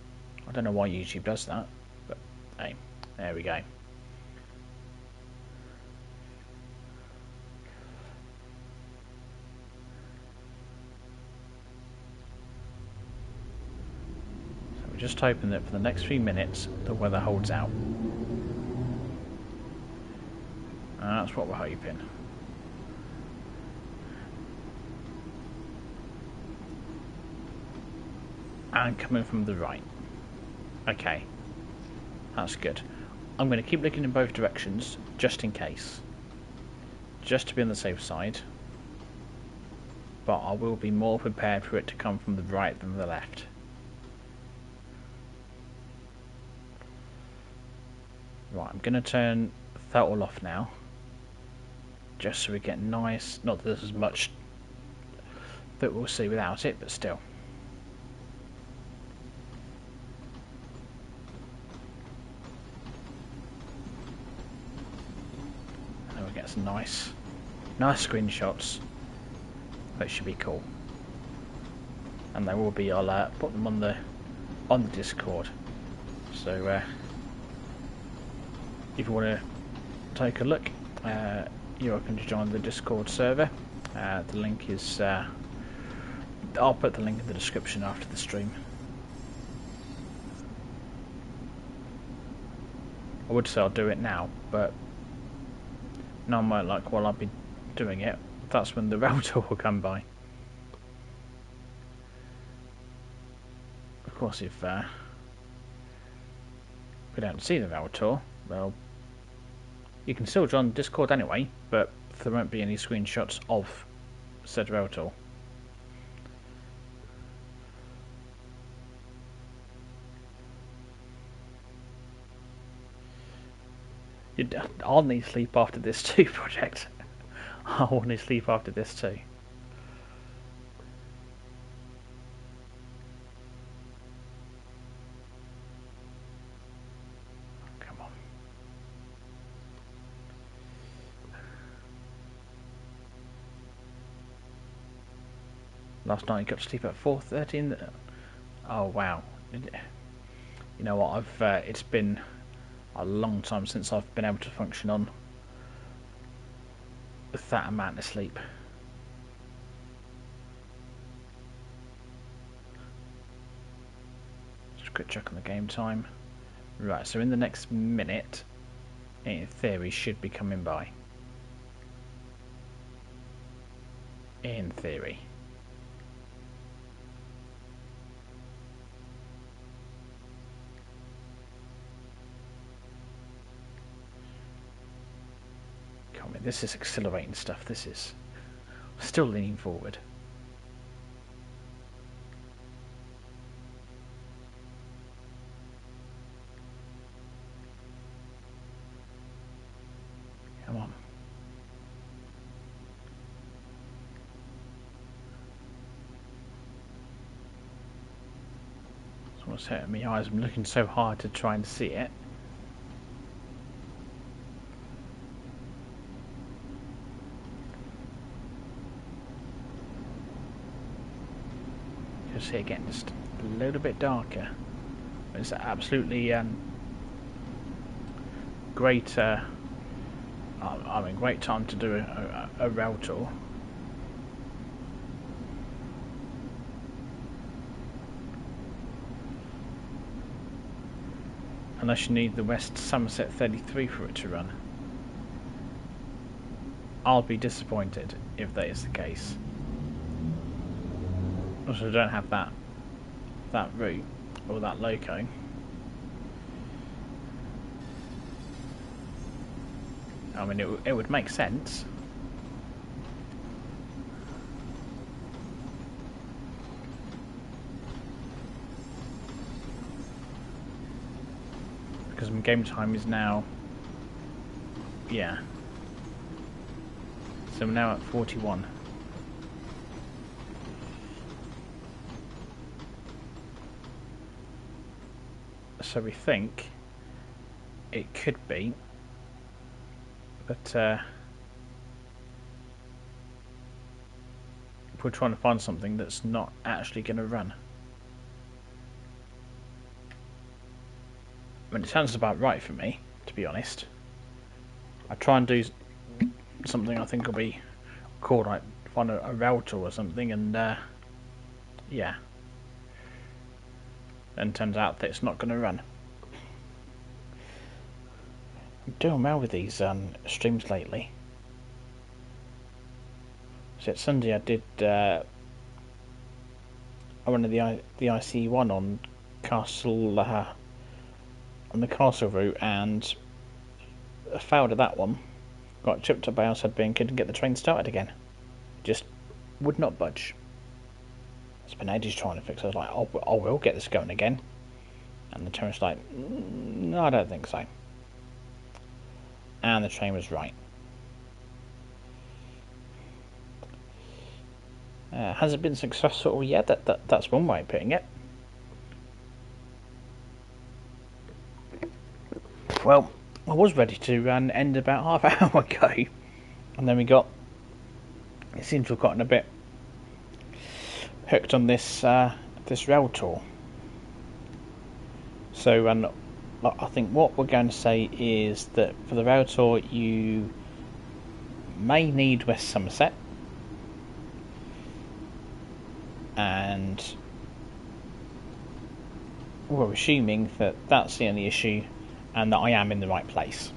I don't know why YouTube does that, but hey, there we go. So we're just hoping that for the next few minutes the weather holds out. That's what we're hoping. And coming from the right. Okay. That's good. I'm going to keep looking in both directions, just in case. Just to be on the safe side. But I will be more prepared for it to come from the right than the left. Right, I'm going to turn throttle off now. Just so we get nice, not that there's as much that we'll see without it, but still. And we'll get some nice screenshots. That should be cool. And they will be, I'll put them on the Discord. So if you want to take a look, you're welcome to join the Discord server. The link is I'll put the link in the description after the stream. I would say I'll do it now, but no one might like while I'll be doing it. That's when the railtour will come by. Of course, if we don't see the railtour, well, you can still join Discord anyway, but there won't be any screenshots of said railtour. I'll need sleep after this too, Project. I'll need sleep after this too. Come on. Last night you got to sleep at 4:30. Oh wow! You know what? It's been a long time since I've been able to function on with that amount of sleep. Just a quick check on the game time. Right, so in the next minute, in theory, should be coming by. In theory. This is exhilarating stuff, this is. Still leaning forward. Come on. That's what's hurting my eyes. I'm looking so hard to try and see it. See it getting just a little bit darker. It's absolutely great. I mean, great time to do a rail tour. Unless you need the West Somerset 33 for it to run. I'll be disappointed if that is the case. Also, I don't have that route or that loco. I mean, it would make sense. Because my game time is now... Yeah. So we're now at 41. So we think it could be, but we're trying to find something that's not actually going to run. I mean, it sounds about right for me, to be honest. I try and do something I think will be cool, like find a railtour or something, and yeah. Then turns out that it's not going to run. I'm doing well with these streams lately. So at Sunday I did one of the IC1 on Castle on the Castle route, and I failed at that one. Got chipped up by outside being couldn't get the train started again. Just would not budge. It's been ages trying to fix it. I was like, oh, we'll get this going again. And the train was like, no, I don't think so. And the train was right. Has it been successful yet? That's one way of putting it. Well, I was ready to end about half an hour ago, and then it seems to have gotten a bit hooked on this this rail tour. So I think what we're going to say is that for the rail tour you may need West Somerset, and we're assuming that that's the only issue and that I am in the right place.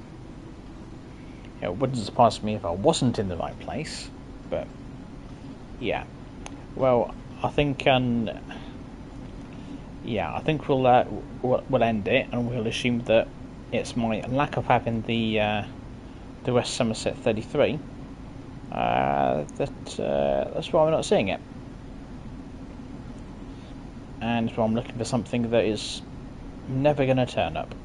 It wouldn't surprise me if I wasn't in the right place, but yeah. Well, I think I think we'll end it, and we'll assume that it's my lack of having the West Somerset 33 that's why I'm not seeing it, and so I'm looking for something that is never going to turn up.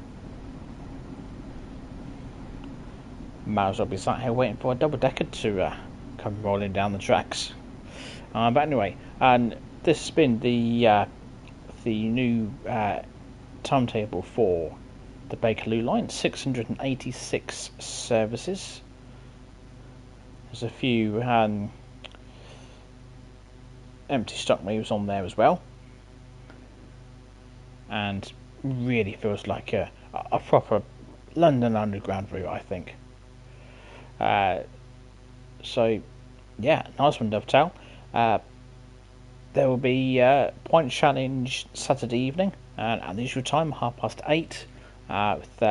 Might as well be sat here waiting for a double-decker to come rolling down the tracks. But anyway, and this has been the new timetable for the Bakerloo Line. 686 services. There's a few empty stock moves on there as well, and really feels like a proper London Underground route, I think. So yeah, nice one, Dovetail. There will be point challenge Saturday evening at the usual time, 8:30, with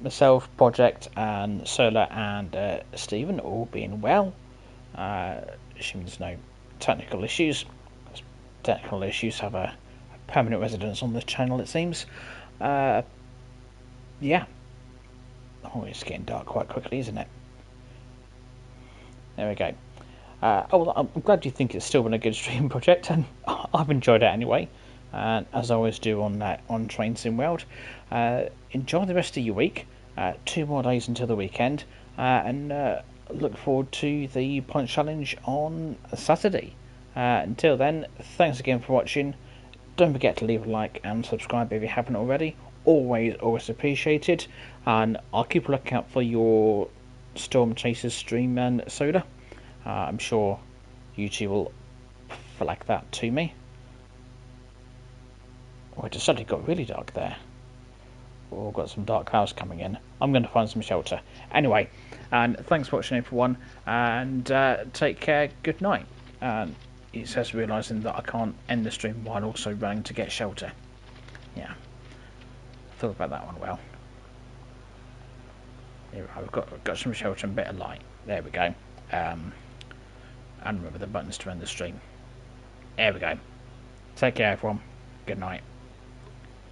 myself, Project, and Solar, and Stephen all being well. Assuming there's no technical issues. Technical issues have a permanent residence on this channel, it seems. Yeah. Oh, it's getting dark quite quickly, isn't it? There we go. Well, I'm glad you think it's still been a good stream, Project, and I've enjoyed it anyway, as I always do on Train Sim World. Enjoy the rest of your week. 2 more days until the weekend, and look forward to the Punch Challenge on Saturday. Until then, thanks again for watching. Don't forget to leave a like and subscribe if you haven't already. Always appreciated. And I'll keep a lookout for your Storm Chasers stream and Soda. I'm sure YouTube will flag that to me. Oh, it just suddenly got really dark there. Oh, got some dark clouds coming in. I'm going to find some shelter. Anyway, and thanks for watching, everyone, and take care. Good night. And it says realising that I can't end the stream while also running to get shelter. Yeah, thought about that one well. Here, I've got some shelter and a bit of light. There we go. And remember the buttons to end the stream. There we go. Take care, everyone. Good night.